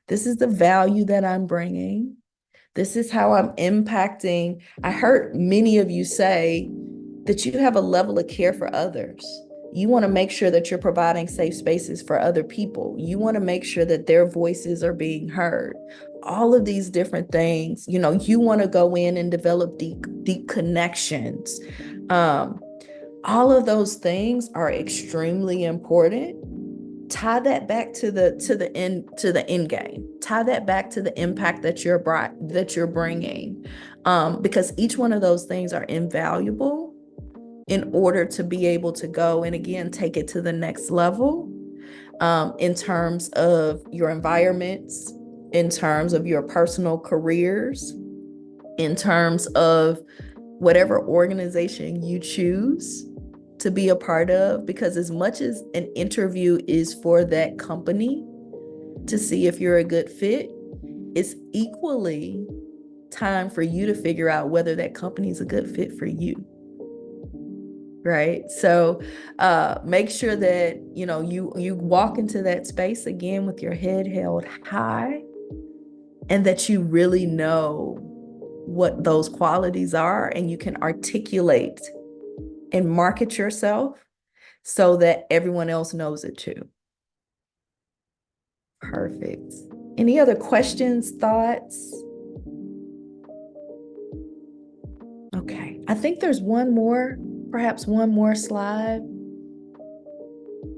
This is the value that I'm bringing. This is how I'm impacting. I heard many of you say that you have a level of care for others. You want to make sure that you're providing safe spaces for other people. You want to make sure that their voices are being heard. All of these different things, you want to go in and develop deep connections. All of those things are extremely important. Tie that back to the end game. Tie that back to the impact that you're bringing, because each one of those things are invaluable in order to be able to go and again take it to the next level, in terms of your environments, in terms of your personal careers, in terms of whatever organization you choose to be a part of. Because as much as an interview is for that company to see if you're a good fit, it's equally time for you to figure out whether that company is a good fit for you. Right? So make sure that you walk into that space again with your head held high, and that you really know what those qualities are, and you can articulate and market yourself so that everyone else knows it too. Perfect. Any other questions, thoughts? Okay, I think there's perhaps one more slide,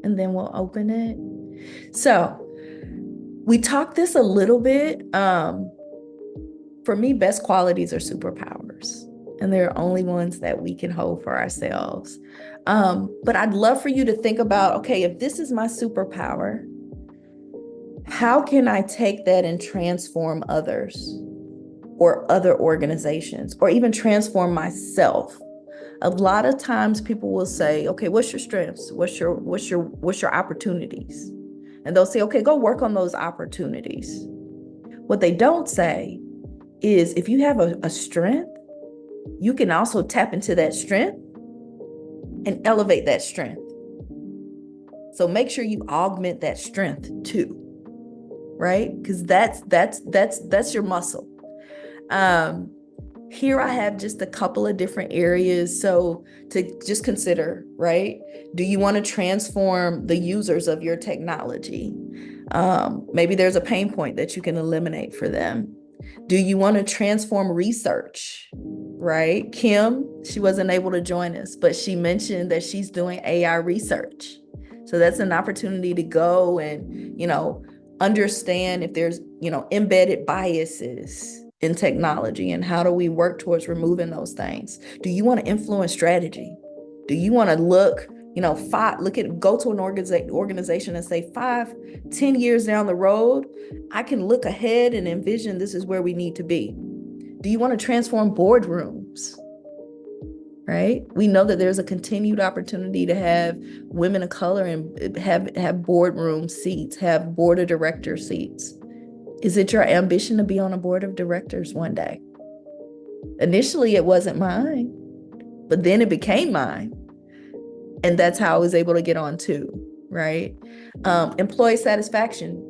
and then we'll open it. So we talked this a little bit. For me, best qualities are superpowers, and they're only ones that we can hold for ourselves. But I'd love for you to think about, okay, if this is my superpower, how can I take that and transform others or other organizations, or even transform myself? A lot of times people will say, okay, what's your strengths? What's your opportunities? And they'll say, okay, go work on those opportunities. What they don't say is, if you have a strength, you can also tap into that strength and elevate that strength. So make sure you augment that strength too, right? Because that's your muscle. Here I have just a couple of different areas. So to just consider, right? Do you want to transform the users of your technology? Maybe there's a pain point that you can eliminate for them. Do you want to transform research? Right? Kim, she wasn't able to join us, but she mentioned that she's doing AI research. So that's an opportunity to go and, understand if there's, embedded biases in technology and how do we work towards removing those things. Do you want to influence strategy? Do you want to go to an organization and say 5-10 years down the road, I can look ahead and envision this is where we need to be. Do you want to transform boardrooms? Right? We know that there's a continued opportunity to have women of color and have boardroom seats, have board of director seats. Is it your ambition to be on a board of directors one day? Initially, it wasn't mine, but then it became mine. And that's how I was able to get on too, right? Employee satisfaction.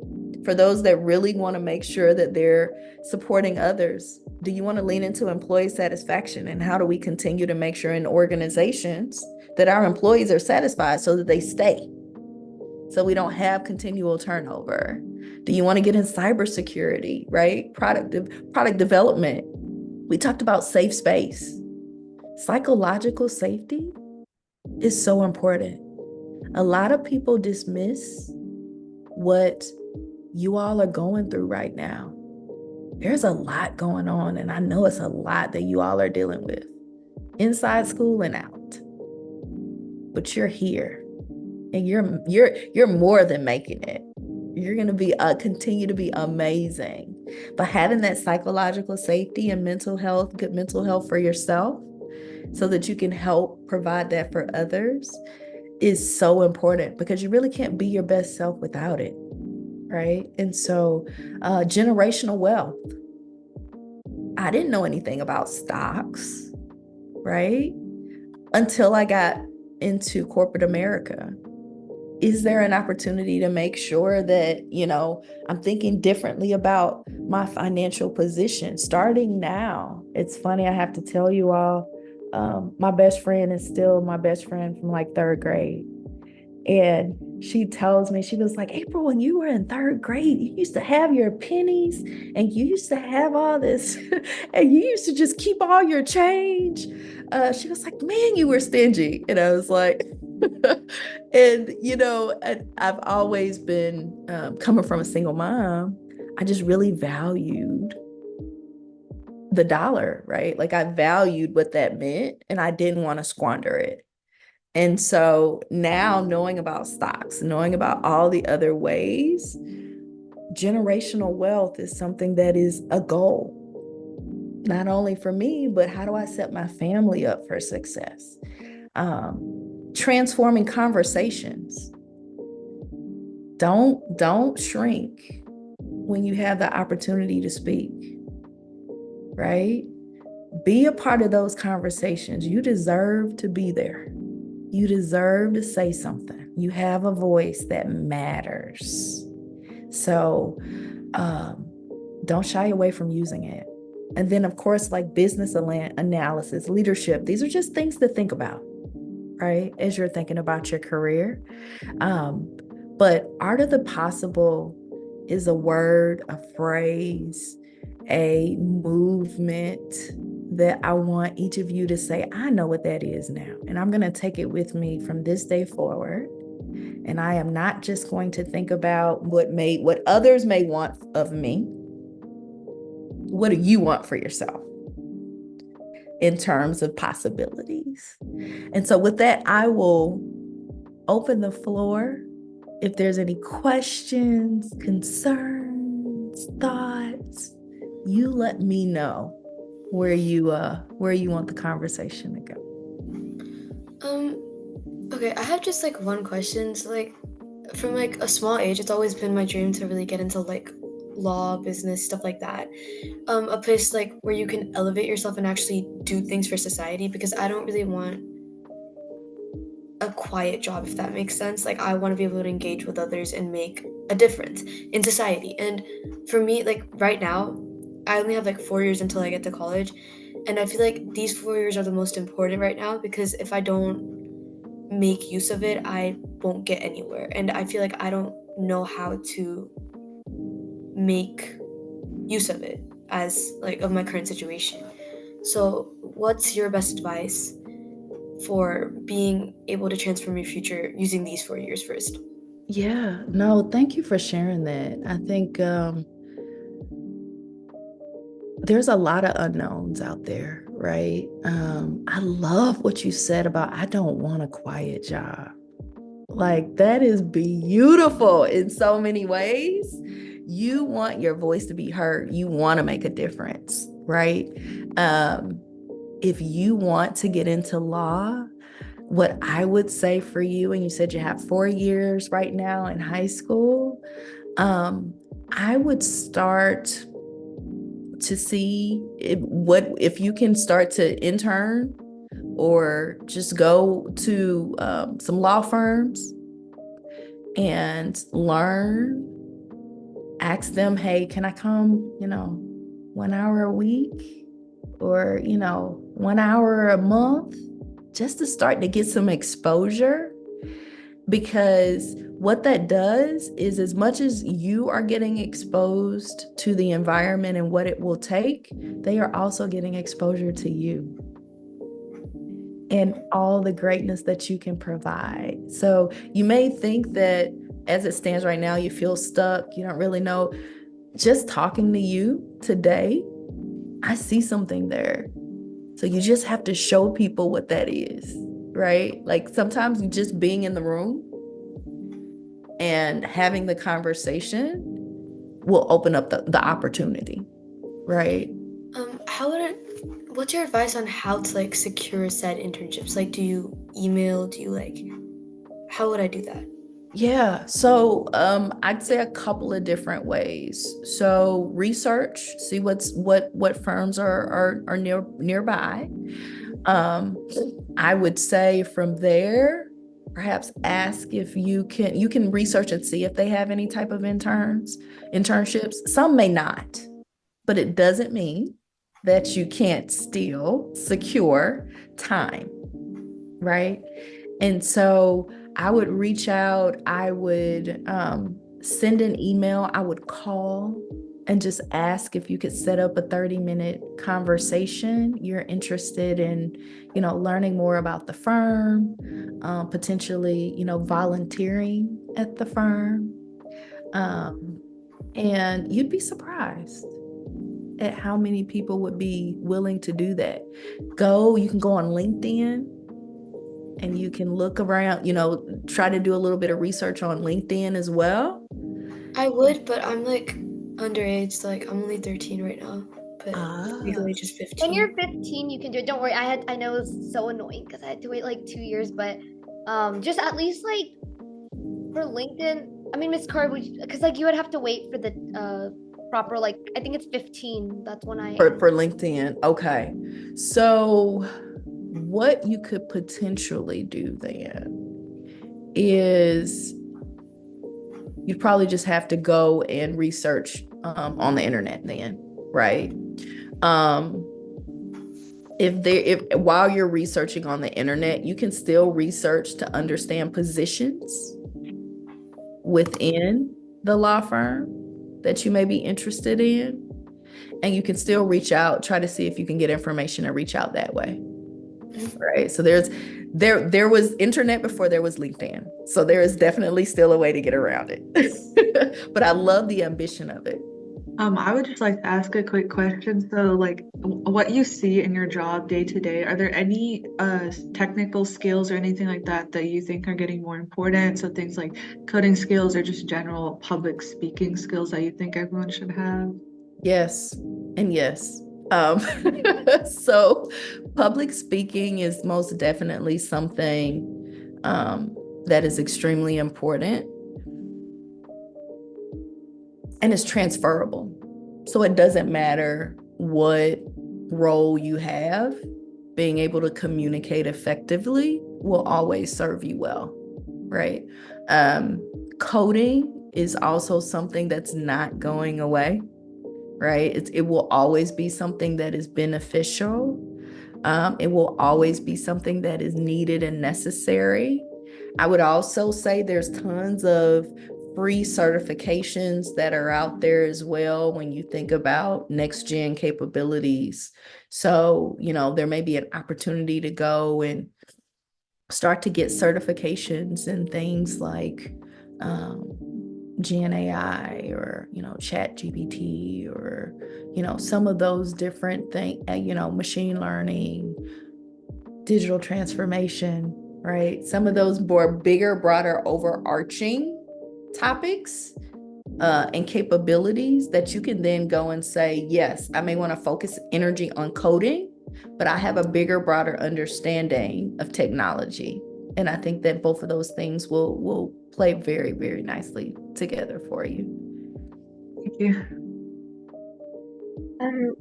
For those that really want to make sure that they're supporting others, do you want to lean into employee satisfaction? And how do we continue to make sure in organizations that our employees are satisfied so that they stay? So we don't have continual turnover. Do you want to get in cybersecurity, right? Product development. We talked about safe space. Psychological safety is so important. A lot of people dismiss what you all are going through right now. There's a lot going on, and I know it's a lot that you all are dealing with inside school and out. But you're here, and you're more than making it. You're going to continue to be amazing. But having that psychological safety and mental health, good mental health for yourself, so that you can help provide that for others, is so important, because you really can't be your best self without it, right? And so generational wealth. I didn't know anything about stocks, right? Until I got into corporate America. Is there an opportunity to make sure that, I'm thinking differently about my financial position starting now? It's funny, I have to tell you all, my best friend is still my best friend from like 3rd grade. And she tells me, she was like, April, when you were in 3rd grade, you used to have your pennies and you used to have all this and you used to just keep all your change. She was like, man, you were stingy. And I was like, and, I've always been coming from a single mom. I just really valued the dollar, right? Like I valued what that meant and I didn't want to squander it. And so now knowing about stocks, knowing about all the other ways, generational wealth is something that is a goal, not only for me, but how do I set my family up for success? Transforming conversations. Don't shrink when you have the opportunity to speak, right? Be a part of those conversations. You deserve to be there. You deserve to say something. You have a voice that matters. So don't shy away from using it. And then, of course, like business analysis, leadership, these are just things to think about, right? As you're thinking about your career. But art of the possible is a word, a phrase, a movement that I want each of you to say, I know what that is now. And I'm going to take it with me from this day forward. And I am not just going to think about what others may want of me. What do you want for yourself in terms of possibilities? And so with that, I will open the floor. If there's any questions, concerns, thoughts, you let me know where you want the conversation to go. Okay, I have just like one question. So like from like a small age, it's always been my dream to really get into like law, business, stuff like that. A place like where you can elevate yourself and actually do things for society, because I don't really want a quiet job, if that makes sense. Like I want to be able to engage with others and make a difference in society. And for me, like right now, I only have like 4 years until I get to college, And I feel like these 4 years are the most important right now, because if I don't make use of it, I won't get anywhere. And I feel like I don't know how to make use of it as like of my current situation. So what's your best advice for being able to transform your future using these 4 years first? Yeah, no, thank you for sharing that. I think there's a lot of unknowns out there, right? I love what you said about I don't want a quiet job. Like, that is beautiful in so many ways. You want your voice to be heard. You want to make a difference, right? If you want to get into law, what I would say for you, and you said you have 4 years right now in high school, I would start to see if you can start to intern or just go to some law firms and learn. Ask them, hey, can I come, 1 hour a week or, 1 hour a month, just to start to get some exposure. Because what that does is, as much as you are getting exposed to the environment and what it will take, they are also getting exposure to you and all the greatness that you can provide. So you may think that as it stands right now, you feel stuck, you don't really know. Just talking to you today, I see something there. So you just have to show people what that is, right? Like, sometimes just being in the room and having the conversation will open up the opportunity, right? What's your advice on how to like secure said internships? Like, do you email? Do you how would I do that? Yeah, so I'd say a couple of different ways. So research, see what firms are nearby. I would say from there, perhaps ask if you can research and see if they have any type of internships. Some may not, but it doesn't mean that you can't still secure time, right? And so I would reach out, I would send an email, I would call and just ask if you could set up a 30-minute conversation. You're interested in, learning more about the firm, potentially, volunteering at the firm. And you'd be surprised at how many people would be willing to do that. You can go on LinkedIn and you can look around, try to do a little bit of research on LinkedIn as well. I would, but I'm like underage, like I'm only 13 right now, but legal age is 15. When you're 15, you can do it. Don't worry. I know it's so annoying because I had to wait like 2 years, but just at least like for LinkedIn, I mean, Miss Carr, because like you would have to wait for the proper, like, I think it's 15. That's when for LinkedIn. Okay. So what you could potentially do then is you'd probably just have to go and research on the internet then, right? If while you're researching on the internet, you can still research to understand positions within the law firm that you may be interested in, and you can still reach out, try to see if you can get information and reach out that way. Right. So there was internet before there was LinkedIn. So there is definitely still a way to get around it. But I love the ambition of it. I would just like to ask a quick question. So like what you see in your job day to day, are there any technical skills or anything like that you think are getting more important? So things like coding skills or just general public speaking skills that you think everyone should have? Yes, and yes. So public speaking is most definitely something that is extremely important. And it's transferable. So it doesn't matter what role you have, being able to communicate effectively will always serve you well, right? Coding is also something that's not going away. right? It will always be something that is beneficial. It will always be something that is needed and necessary. I would also say there's tons of free certifications that are out there as well when you think about next gen capabilities. So, there may be an opportunity to go and start to get certifications in things like Gen AI or, Chat GPT or, some of those different things, machine learning, digital transformation, right? Some of those more bigger, broader, overarching topics and capabilities that you can then go and say, yes, I may want to focus energy on coding, but I have a bigger, broader understanding of technology. And I think that both of those things will play very, very nicely together for you. Thank you.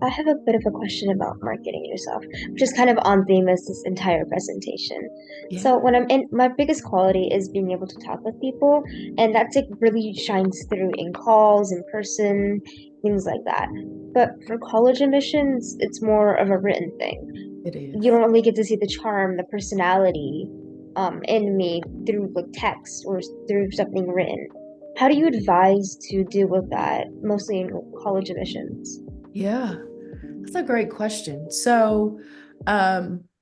I have a bit of a question about marketing yourself, which is kind of on theme as this entire presentation. Yeah. So when I'm in, my biggest quality is being able to talk with people, and that's like really shines through in calls, in person, things like that. But for college admissions, it's more of a written thing. It is. You don't really get to see the charm, the personality, in me through like text or through something written. How do you advise to deal with that, mostly in college admissions? Yeah, that's a great question. So,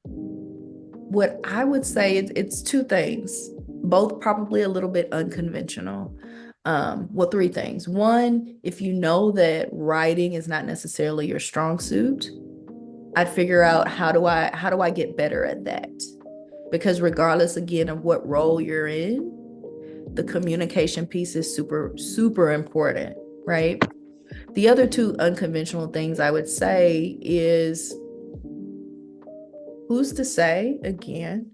what I would say is it's two things, both probably a little bit unconventional. Well, three things. One, if you know that writing is not necessarily your strong suit, I'd figure out how do I get better at that? Because regardless, again, of what role you're in, the communication piece is super, super important, right? The other two unconventional things I would say is, who's to say, again,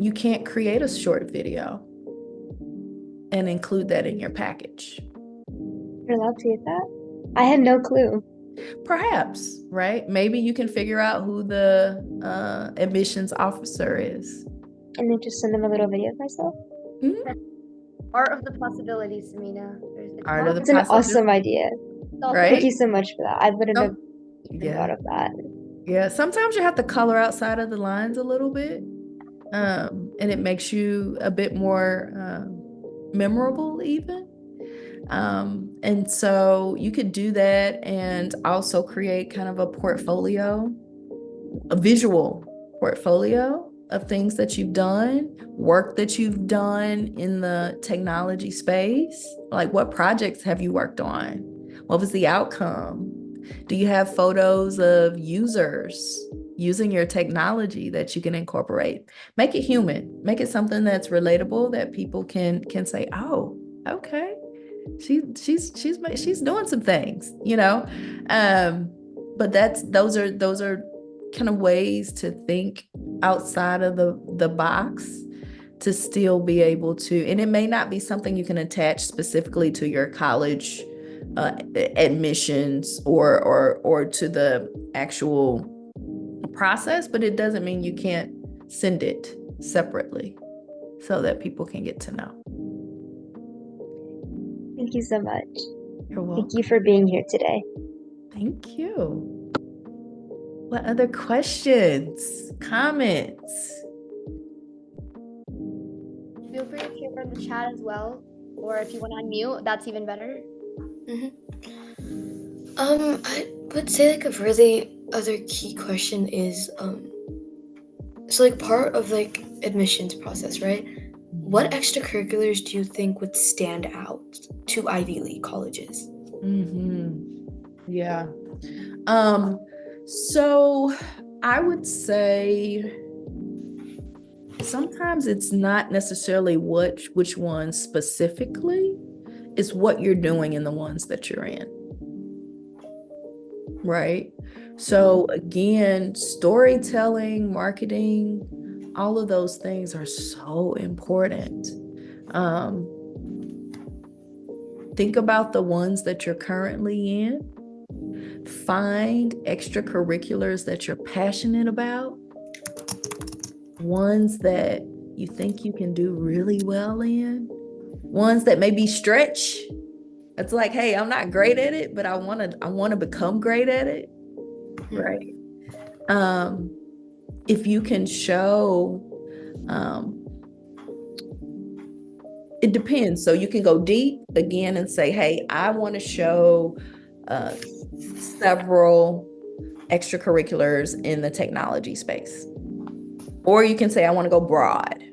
you can't create a short video and include that in your package. You're allowed to get that? I had no clue. Perhaps, right? Maybe you can figure out who the admissions officer is. And then just send them a little video of myself? Mm-hmm. Art of the possibilities, Samina. Art of the It's an awesome idea. Right? Thank you so much for that. I wouldn't have even thought of that. Yeah, sometimes you have to color outside of the lines a little bit. And it makes you a bit more memorable even. And so you could do that and also create kind of a portfolio, a visual portfolio of things that you've done, work that you've done in the technology space. Like, what projects have you worked on? What was the outcome? Do you have photos of users using your technology that you can incorporate? Make it human. Make it something that's relatable that people can say, oh, okay, she's doing some things, But those are kind of ways to think outside of the box to still be able to, and it may not be something you can attach specifically to your college admissions or to the actual process, but it doesn't mean you can't send it separately so that people can get to know. Thank you so much. You're welcome. Thank you for being here today. Thank you. What other questions, comments? Feel free to share in the chat as well, or if you want to unmute, that's even better. I would say like a really other key question is so like part of like admissions process, right? What extracurriculars do you think would stand out to Ivy League colleges? Yeah. So I would say sometimes it's not necessarily which ones specifically, it's what you're doing in the ones that you're in. Right? So again, storytelling, marketing, all of those things are so important. Think about the ones that you're currently in. Find extracurriculars that you're passionate about, ones that you think you can do really well in, ones that maybe stretch It's like, hey, I'm not great at it, but I want to become great at it. Right. If you can show, it depends. So you can go deep again and say, hey, I want to show several extracurriculars in the technology space. Or you can say, I want to go broad.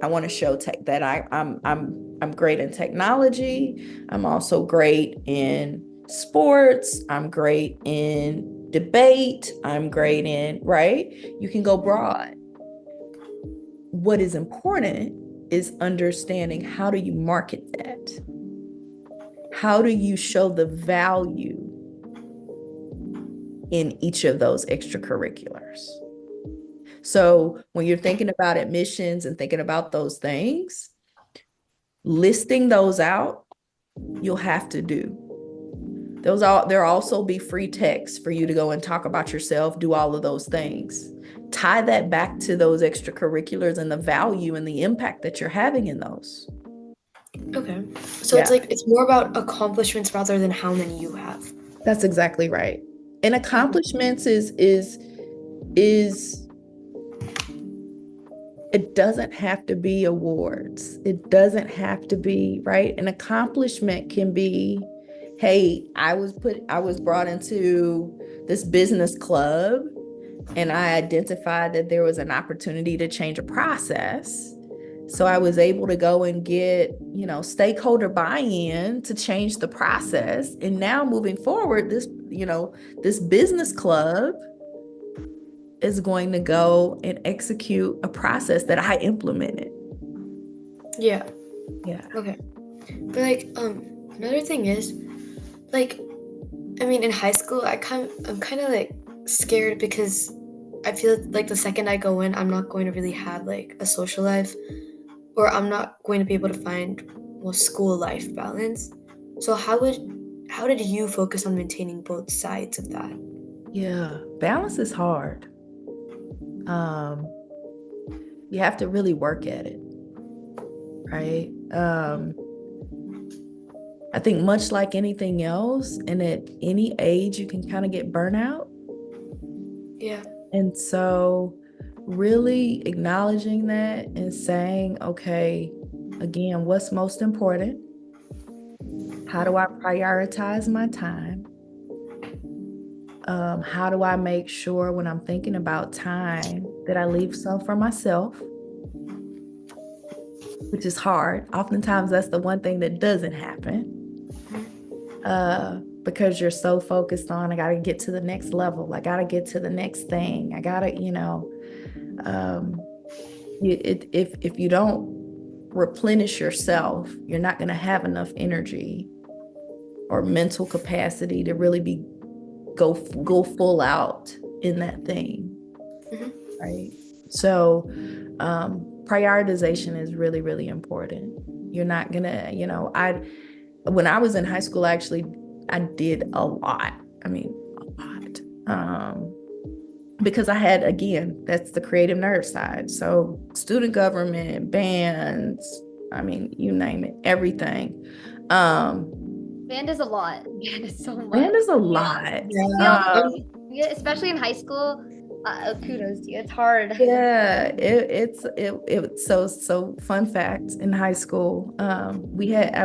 I want to show that I'm great in technology. I'm also great in sports. I'm great in debate. I'm great in, right? You can go broad. What is important is understanding, how do you market that? How do you show the value in each of those extracurriculars? So when you're thinking about admissions and thinking about those things, listing those out, you'll have to do. There'll also be free text for you to go and talk about yourself, do all of those things. Tie that back to those extracurriculars and the value and the impact that you're having in those. Okay. So it's like, it's more about accomplishments rather than how many you have. That's exactly right. And accomplishments is it doesn't have to be awards. It doesn't have to be, right? An accomplishment can be, hey, I was brought into this business club and I identified that there was an opportunity to change a process. So I was able to go and get, stakeholder buy-in to change the process. And now moving forward, this business club is going to go and execute a process that I implemented. Yeah. Yeah. Okay. But another thing is, in high school, I'm kind of scared because I feel like the second I go in, I'm not going to really have a social life, or I'm not going to be able to find school life balance. So how did you focus on maintaining both sides of that? Yeah, balance is hard. You have to really work at it, right? I think much like anything else, and at any age, you can kind of get burnout. Yeah. And so really acknowledging that and saying, okay, again, what's most important? How do I prioritize my time? How do I make sure when I'm thinking about time that I leave some for myself? Which is hard. Oftentimes that's the one thing that doesn't happen. Because you're so focused on, I got to get to the next level. I got to get to the next thing. I got to, if you don't replenish yourself, you're not going to have enough energy or mental capacity to really go full out in that thing. Mm-hmm. Right? So prioritization is really, really important. You're not gonna, when I was in high school, actually, I did a lot. A lot. Because I had, again, that's the creative nerd side. So student government, bands, you name it, everything. Band is a lot. Band is so much. Band is a lot. Yeah, especially in high school. Kudos to you. It's hard. Yeah, it's so fun fact, in high school, I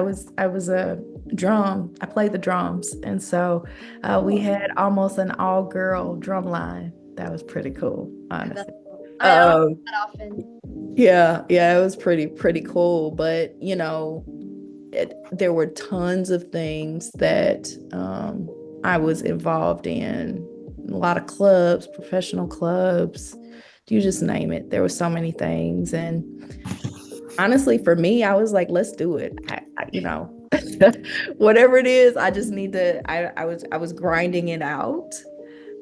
was a drum. I played the drums, and so we had almost an all-girl drum line. That was pretty cool, honestly. I don't do that often. Yeah, it was pretty cool. But there were tons of things that I was involved in. A lot of clubs, professional clubs, you just name it. There were so many things. And honestly, for me, I was like, let's do it. Whatever it is, I just need to, I was grinding it out.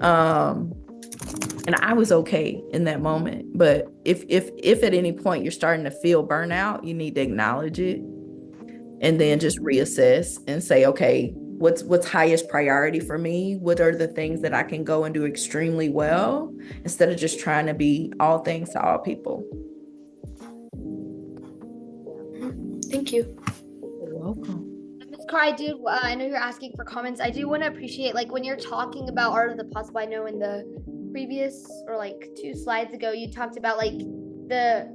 And I was okay in that moment. But if at any point you're starting to feel burnout, you need to acknowledge it and then just reassess and say, okay, what's highest priority for me? What are the things that I can go and do extremely well instead of just trying to be all things to all people? Thank you. You're welcome. Ms. Car, I do. I know you're asking for comments. I do want to appreciate, like, when you're talking about art of the possible. I know in the previous or like 2 slides ago, you talked about like the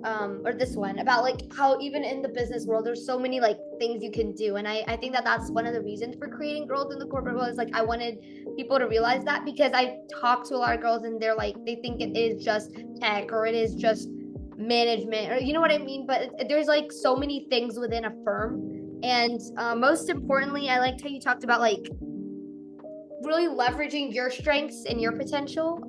or this one about like how even in the business world, there's so many like things you can do, and I think that that's one of the reasons for creating Girls in the Corporate World. Is like I wanted people to realize that, because I talk to a lot of girls and they're like they think it is just tech or it is just management, or you know what I mean. But there's like so many things within a firm. And most importantly, I liked how you talked about like really leveraging your strengths and your potential,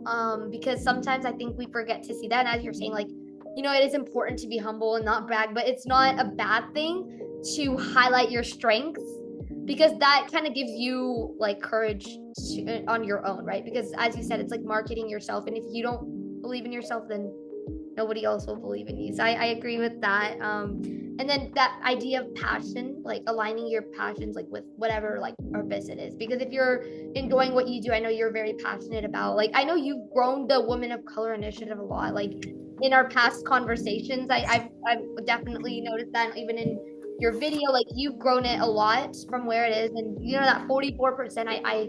because sometimes I think we forget to see that. And as you're saying, like, you know, it is important to be humble and not brag, but it's not a bad thing to highlight your strengths, because that kind of gives you like courage on your own, right? Because as you said, it's like marketing yourself, and if you don't believe in yourself, then nobody else will believe in you. So I agree with that. And then that idea of passion, like aligning your passions like with whatever like purpose it is. Because if you're enjoying what you do, I know you're very passionate about, like, I know you've grown the Women of Color initiative a lot. Like in our past conversations, I've definitely noticed that even in your video, like you've grown it a lot from where it is. And you know, that 44%, I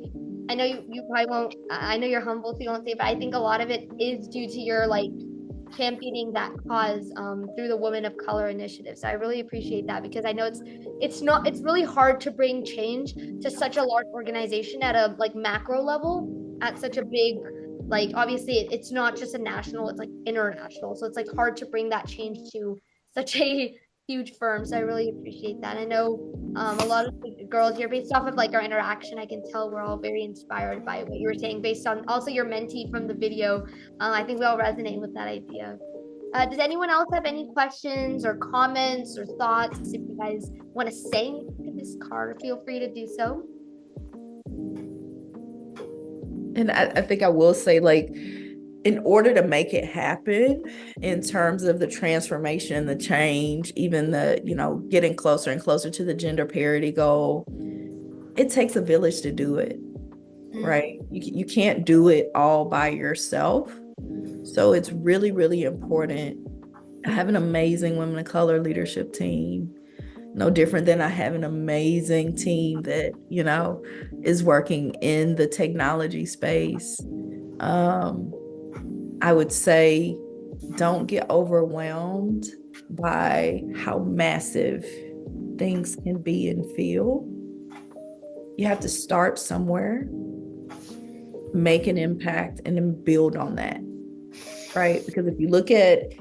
know you probably won't, I know you're humble, so you won't say, but I think a lot of it is due to your like championing that cause through the Women of Color initiative. So I really appreciate that, because I know it's really hard to bring change to such a large organization at a like macro level, at such a big, like obviously it's not just a national, it's like international. So it's like hard to bring that change to such a huge firm. So I really appreciate that. I know a lot of the girls here, based off of like our interaction, I can tell we're all very inspired by what you were saying, based on also your mentee from the video. I think we all resonate with that idea. Does anyone else have any questions or comments or thoughts? If you guys want to say anything to this card, feel free to do so. And I think I will say, like, in order to make it happen in terms of the transformation, the change, even the, you know, getting closer and closer to the gender parity goal, it takes a village to do it, right? You can't do it all by yourself. So it's really, really important. I have an amazing Women of Color leadership team. No different than I have an amazing team that, you know, is working in the technology space. I would say don't get overwhelmed by how massive things can be and feel. You have to start somewhere, make an impact, and then build on that, right? Because if you look at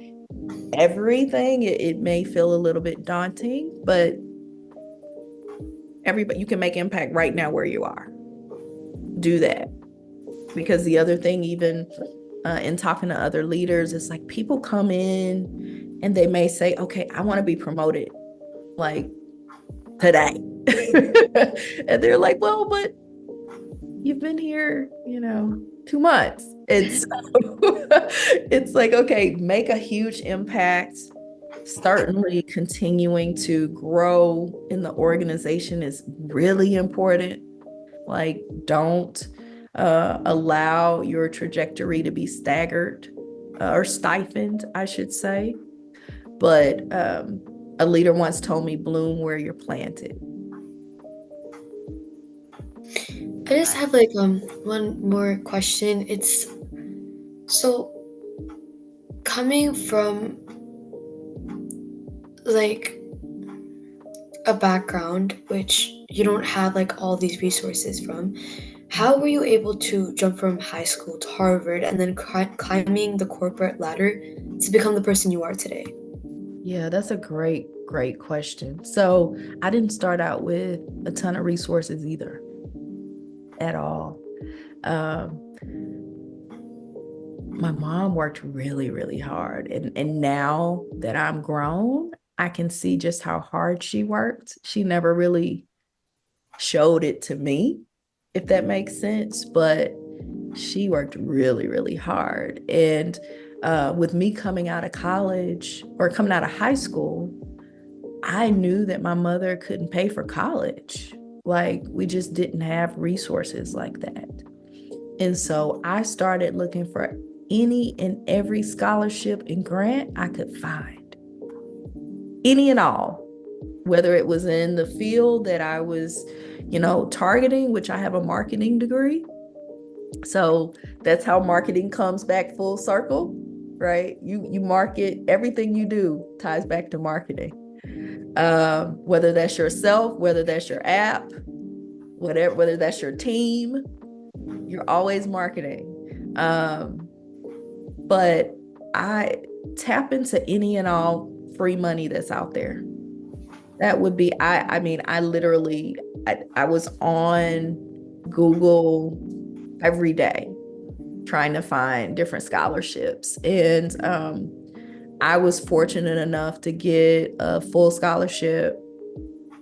everything, it may feel a little bit daunting, but you can make impact right now where you are. Do that. Because the other thing, even in talking to other leaders, it's like people come in and they may say, okay, I want to be promoted like today. And they're like, well, but you've been here, you know, 2 months. It's it's like, okay, make a huge impact. Certainly continuing to grow in the organization is really important. Like, don't allow your trajectory to be staggered or stifled, I should say. But a leader once told me, bloom where you're planted. I just have like one more question. It's so coming from like a background which you don't have like all these resources from, how were you able to jump from high school to Harvard and then climbing the corporate ladder to become the person you are today? Yeah, that's a great question. So I didn't start out with a ton of resources either, at all. My mom worked really, really hard. And now that I'm grown, I can see just how hard she worked. She never really showed it to me, if that makes sense, but she worked really, really hard. And with me coming out of college or coming out of high school, I knew that my mother couldn't pay for college. Like, we just didn't have resources like that. And so I started looking for any and every scholarship and grant I could find, any and all. whether it was in the field that I was, targeting, which I have a marketing degree. So that's how marketing comes back full circle, right? You market, everything you do ties back to marketing. Whether that's yourself, whether that's your app, whether that's your team, you're always marketing. But I tap into any and all free money that's out there. That would be, I mean, I literally, I was on Google every day trying to find different scholarships. And I was fortunate enough to get a full scholarship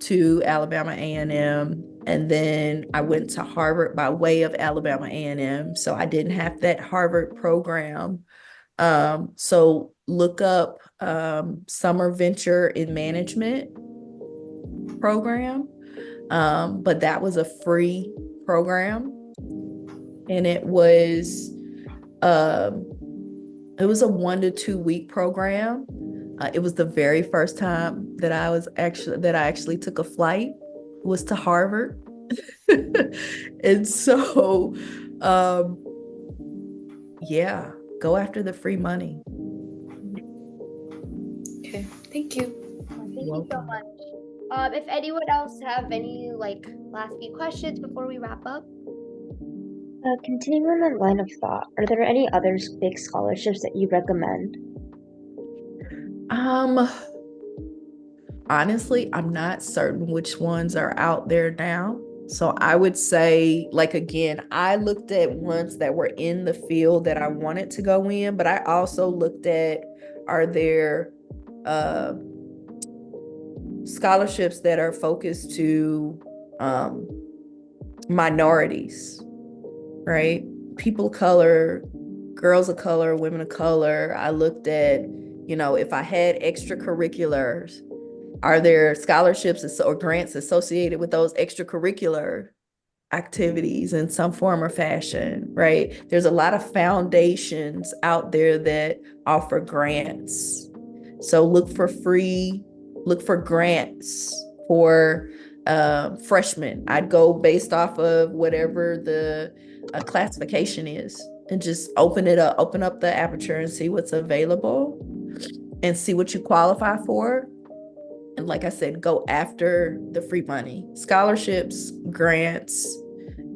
to Alabama A&M. And then I went to Harvard by way of Alabama A&M. So I didn't have that Harvard program. So look up Summer Venture in Management program. But that was a free program. And it was a 1 to 2 week program. It was the very first time that I actually took a flight, was to Harvard. And so, yeah, go after the free money. Okay, thank you. Thank you so much. If anyone else have any last few questions before we wrap up. Continuing on that line of thought, are there any other big scholarships that you recommend? Honestly, I'm not certain which ones are out there now. So I would say, again, I looked at ones that were in the field that I wanted to go in, but I also looked at, are there scholarships that are focused to minorities, right? People of color, girls of color, women of color. I looked at, if I had extracurriculars, are there scholarships or grants associated with those extracurricular activities in some form or fashion, right? There's a lot of foundations out there that offer grants. So look for grants for freshmen. I'd go based off of whatever the classification is and just open up the aperture and see what's available and see what you qualify for. And like I said, go after the free money. Scholarships, grants,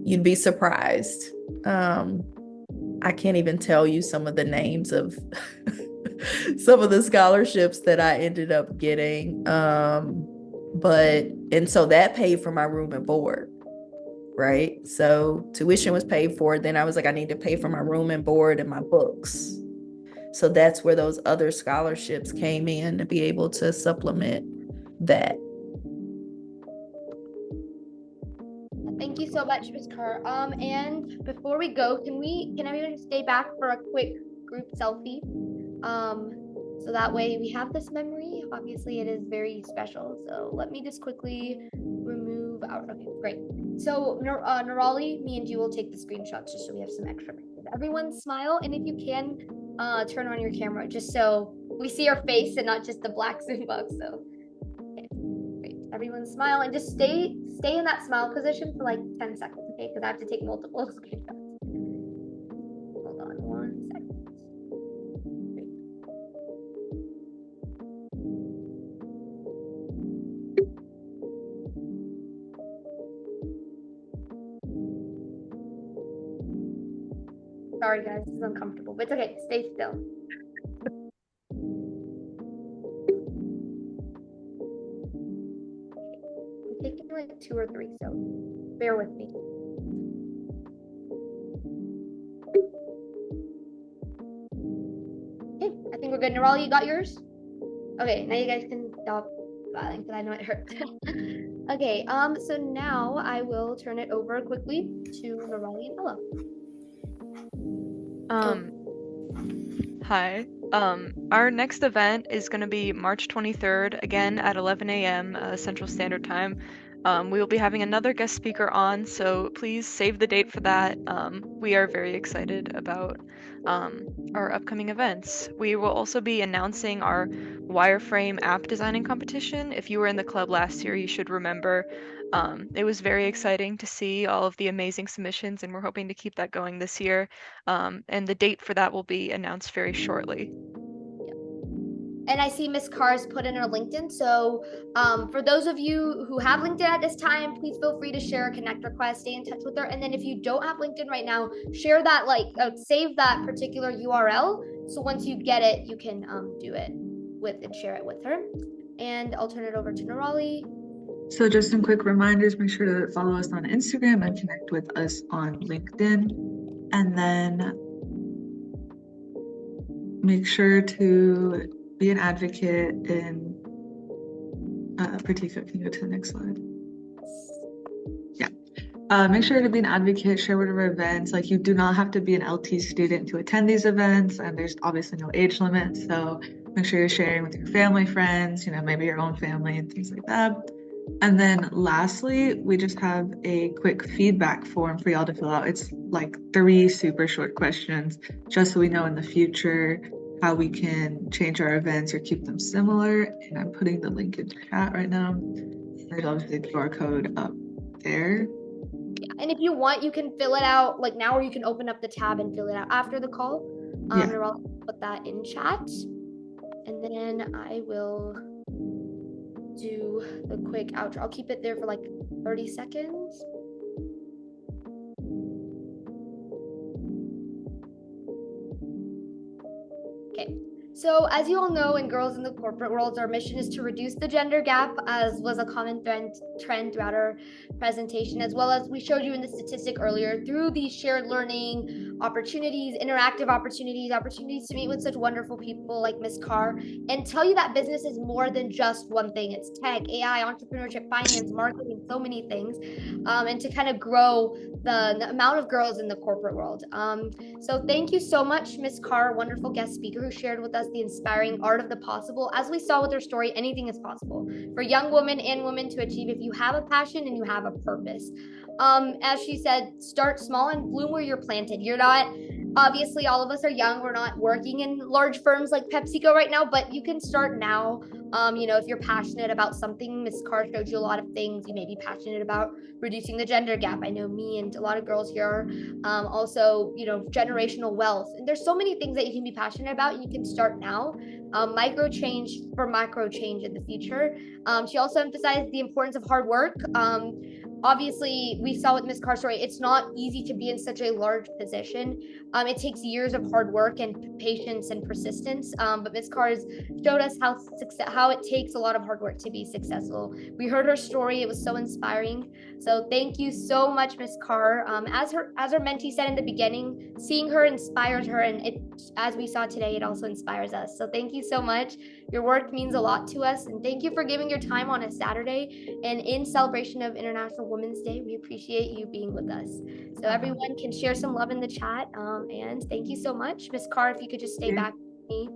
you'd be surprised. I can't even tell you some of the names of some of the scholarships that I ended up getting. And so that paid for my room and board, right? So tuition was paid for. Then I was like, I need to pay for my room and board and my books. So that's where those other scholarships came in to be able to supplement that. Thank you so much, Ms. Carr. And before we go, can everyone stay back for a quick group selfie? So that way we have this memory. Obviously, it is very special. So let me just quickly remove our. Okay, great. So Nurali, me and you will take the screenshots just so we have some extra. Everyone smile, and if you can, turn on your camera just so we see our face and not just the black Zoom box. So. Everyone smile and just stay in that smile position for 10 seconds, okay? Because I have to take multiple screenshots. Hold on 1 second. Sorry guys, this is uncomfortable, but it's okay. Stay still. Taking 2 or 3, so bear with me. Okay, I think we're good. Nurali, you got yours? Okay, now you guys can stop smiling because I know it hurts. Okay, so now I will turn it over quickly to Nurali and Ella. Hi. Our next event is going to be March 23rd, again at 11 a.m. Central Standard Time. We will be having another guest speaker on, so please save the date for that. We are very excited about our upcoming events. We will also be announcing our wireframe app designing competition. If you were in the club last year, you should remember. It was very exciting to see all of the amazing submissions, and we're hoping to keep that going this year. And the date for that will be announced very shortly. And I see Miss Carr's put in her LinkedIn. So for those of you who have LinkedIn at this time, please feel free to share a connect request, stay in touch with her. And then if you don't have LinkedIn right now, share that, save that particular URL. So once you get it, you can do it with and share it with her. And I'll turn it over to Nurali. So just some quick reminders, make sure to follow us on Instagram and connect with us on LinkedIn. And then make sure to be an advocate in, Pratika, can you go to the next slide? Yeah. Make sure to be an advocate, share whatever events, like you do not have to be an LT student to attend these events, and there's obviously no age limit. So make sure you're sharing with your family, friends, maybe your own family and things like that. And then lastly, we just have a quick feedback form for y'all to fill out. It's like 3 super short questions, just so we know in the future how we can change our events or keep them similar. And I'm putting the link in the chat right now. There's obviously the QR code up there. Yeah. And if you want, you can fill it out like now, or you can open up the tab and fill it out after the call. I'll put that in chat. And then I will do the quick outro. I'll keep it there for like 30 seconds. Okay. So as you all know, in Girls in the Corporate World, our mission is to reduce the gender gap, as was a common trend throughout our presentation, as well as we showed you in the statistic earlier, through these shared learning opportunities, interactive opportunities to meet with such wonderful people like Ms. Carr, and tell you that business is more than just one thing. It's tech, AI, entrepreneurship, finance, marketing, so many things, and to kind of grow the amount of girls in the corporate world. So thank you so much, Ms. Carr, wonderful guest speaker who shared with us the inspiring art of the possible. As we saw with her story, anything is possible for young women and women to achieve if you have a passion and you have a purpose. As she said, start small and bloom where you're planted. You're not, obviously all of us are young. We're not working in large firms like PepsiCo right now, but you can start now. If you're passionate about something, Ms. Carr showed you a lot of things. You may be passionate about reducing the gender gap. I know me and a lot of girls here are. Also, generational wealth. And there's so many things that you can be passionate about, and you can start now. Micro change for macro change in the future. She also emphasized the importance of hard work. Obviously, we saw with Ms. Carr's story, it's not easy to be in such a large position. It takes years of hard work and patience and persistence. But Ms. Carr showed us how it takes a lot of hard work to be successful. We heard her story. It was so inspiring. So thank you so much, Ms. Carr. As her mentee said in the beginning, seeing her inspires her, and as we saw today, it also inspires us. So thank you so much. Your work means a lot to us, and thank you for giving your time on a Saturday and in celebration of International Women's Day. We appreciate you being with us. So everyone can share some love in the chat, and thank you so much. Ms. Carr, if you could just stay back with me.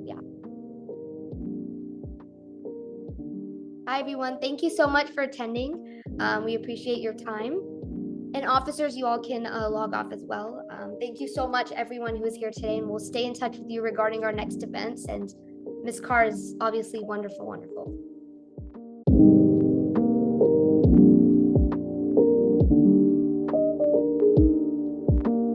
Yeah. Hi, everyone. Thank you so much for attending. We appreciate your time. And officers, you all can log off as well. Thank you so much, everyone who is here today, and we'll stay in touch with you regarding our next events. And Ms. Carr is obviously wonderful, wonderful.